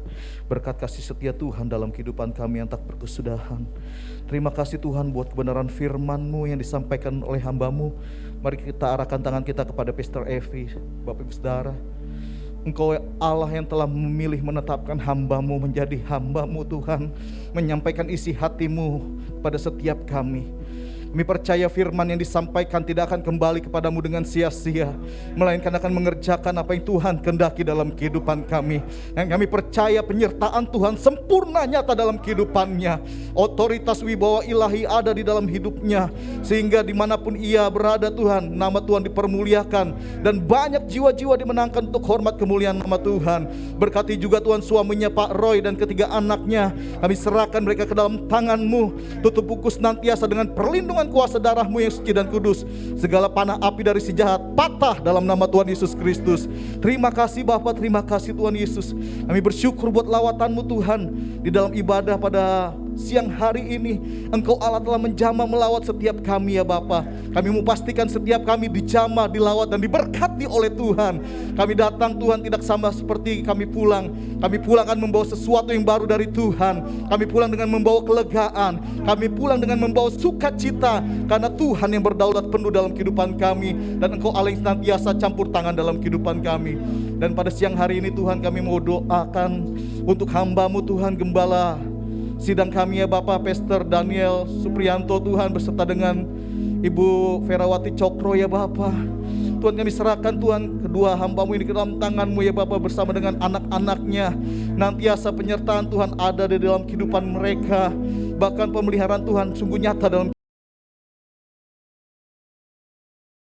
berkat kasih setia Tuhan dalam kehidupan kami yang tak berkesudahan. Terima kasih Tuhan buat kebenaran firman-Mu yang disampaikan oleh hamba-Mu. Mari kita arahkan tangan kita kepada Pastor Evi, Bapak Ibu Saudara. Engkau Allah yang telah memilih menetapkan hamba-Mu menjadi hamba-Mu Tuhan, menyampaikan isi hati-Mu pada setiap kami. Kami percaya firman yang disampaikan tidak akan kembali kepadamu dengan sia-sia, melainkan akan mengerjakan apa yang Tuhan kehendaki dalam kehidupan kami. Dan kami percaya penyertaan Tuhan sempurna nyata dalam kehidupannya. Otoritas wibawa ilahi ada di dalam hidupnya, sehingga dimanapun ia berada Tuhan, nama Tuhan dipermuliakan, dan banyak jiwa-jiwa dimenangkan untuk hormat kemuliaan nama Tuhan. Berkati juga Tuhan suaminya Pak Roy dan ketiga anaknya. Kami serahkan mereka ke dalam tangan-Mu. Tutup buku senantiasa dengan perlindungan kuasa darah-Mu yang suci dan kudus. Segala panah api dari si jahat patah dalam nama Tuhan Yesus Kristus. Terima kasih Bapa, terima kasih Tuhan Yesus. Kami bersyukur buat lawatan-Mu Tuhan di dalam ibadah pada siang hari ini. Engkau Allah telah menjamah melawat setiap kami ya Bapa. Kami mau pastikan setiap kami dijamah, dilawat dan diberkati oleh Tuhan. Kami datang Tuhan tidak sama seperti kami pulang. Kami pulang akan membawa sesuatu yang baru dari Tuhan. Kami pulang dengan membawa kelegaan. Kami pulang dengan membawa sukacita, karena Tuhan yang berdaulat penuh dalam kehidupan kami, dan Engkau Allah yang senantiasa campur tangan dalam kehidupan kami. Dan pada siang hari ini Tuhan, kami mau doakan untuk hamba-Mu Tuhan, Gembala sidang kami ya Bapak, Pastor Daniel Supriyanto Tuhan, beserta dengan Ibu Ferawati Cokro ya Bapak. Tuhan, kami serahkan Tuhan kedua hamba-Mu ini ke dalam tangan-Mu ya Bapak, bersama dengan anak-anaknya. Nantiasa penyertaan Tuhan ada di dalam kehidupan mereka. Bahkan pemeliharaan Tuhan sungguh nyata dalam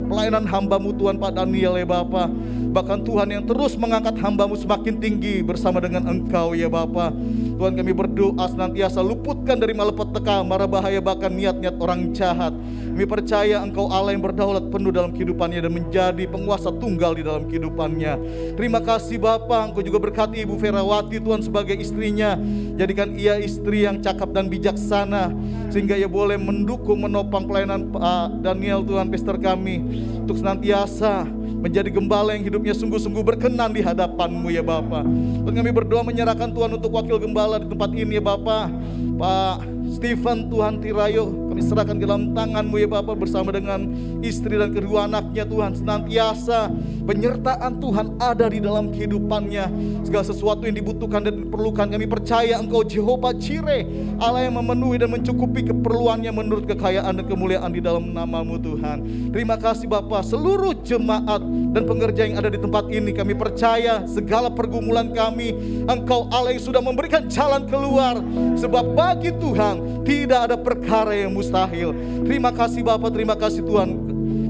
pelayanan hamba-Mu Tuhan Pak Daniel ya Bapak. Bahkan Tuhan yang terus mengangkat hamba-Mu semakin tinggi bersama dengan Engkau ya Bapak. Tuhan, kami berdoa senantiasa luputkan dari malapetaka, mara bahaya, bahkan niat-niat orang jahat. Kami percaya Engkau Allah yang berdaulat penuh dalam kehidupannya dan menjadi penguasa tunggal di dalam kehidupannya. Terima kasih Bapak. Engkau juga berkati Ibu Ferawati Tuhan sebagai istrinya. Jadikan ia istri yang cakap dan bijaksana, sehingga ia boleh mendukung, menopang pelayanan Pak Daniel Tuhan, pastor kami, untuk senantiasa menjadi gembala yang hidupnya sungguh-sungguh berkenan di hadapan-Mu ya Bapa. Dan kami berdoa menyerahkan Tuhan untuk wakil gembala di tempat ini ya Bapa, Pak Stephen Tuhan Tirayo. Kami serahkan ke dalam tangan-Mu ya Bapa, bersama dengan istri dan kedua anaknya Tuhan. Senantiasa penyertaan Tuhan ada di dalam kehidupannya. Segala sesuatu yang dibutuhkan dan diperlukan, kami percaya Engkau Jehovah Jireh, Allah yang memenuhi dan mencukupi keperluannya menurut kekayaan dan kemuliaan di dalam nama-Mu Tuhan. Terima kasih Bapa. Seluruh jemaat dan pengerja yang ada di tempat ini, kami percaya segala pergumulan kami, Engkau Allah yang sudah memberikan jalan keluar. Sebab bagi Tuhan tidak ada perkara yang mustahil. Terima kasih Bapa, terima kasih Tuhan.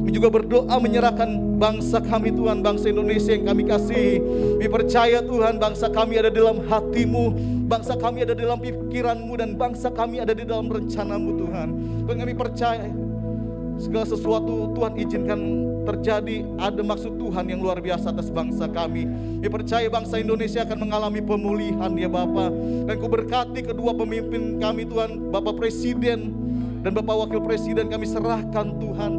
Kami juga berdoa menyerahkan bangsa kami Tuhan, bangsa Indonesia yang kami kasihi. Kami percaya Tuhan, bangsa kami ada dalam hati-Mu, bangsa kami ada dalam pikiran-Mu, dan bangsa kami ada di dalam rencana-Mu Tuhan. Tuhan, kami percaya segala sesuatu Tuhan izinkan terjadi, ada maksud Tuhan yang luar biasa atas bangsa kami. Kami percaya bangsa Indonesia akan mengalami pemulihan ya Bapa. Dan Ku berkati kedua pemimpin kami Tuhan, Bapak Presiden dan Bapak Wakil Presiden, kami serahkan Tuhan,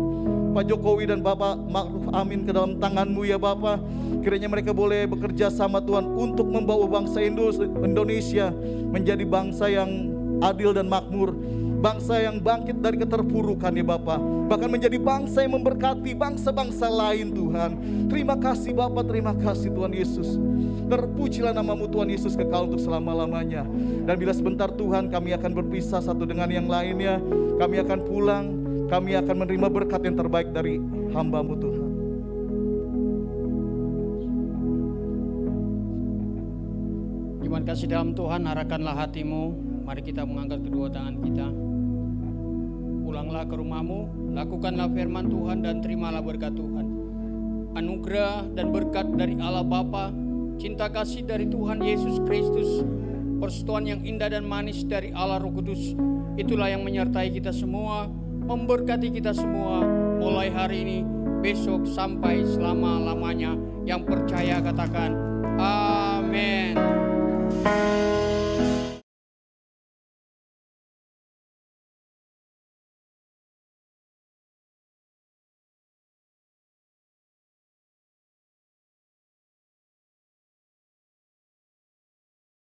Pak Jokowi dan Bapak Ma'ruf Amin, ke dalam tangan-Mu ya Bapa. Kiranya mereka boleh bekerja sama Tuhan untuk membawa bangsa Indonesia menjadi bangsa yang adil dan makmur, bangsa yang bangkit dari keterpurukan ya Bapa, bahkan menjadi bangsa yang memberkati bangsa-bangsa lain Tuhan. Terima kasih Bapa, terima kasih Tuhan Yesus. Terpujilah nama-Mu Tuhan Yesus kekal untuk selama-lamanya. Dan bila sebentar Tuhan kami akan berpisah satu dengan yang lainnya, kami akan pulang, kami akan menerima berkat yang terbaik dari hamba-Mu Tuhan. Iman kasih dalam Tuhan, arahkanlah hatimu. Mari kita mengangkat kedua tangan kita. Pulanglah ke rumahmu, lakukanlah firman Tuhan dan terimalah berkat Tuhan. Anugerah dan berkat dari Allah Bapa, cinta kasih dari Tuhan Yesus Kristus, persekutuan yang indah dan manis dari Allah Roh Kudus, itulah yang menyertai kita semua, memberkati kita semua mulai hari ini, besok sampai selama-lamanya. Yang percaya katakan amin.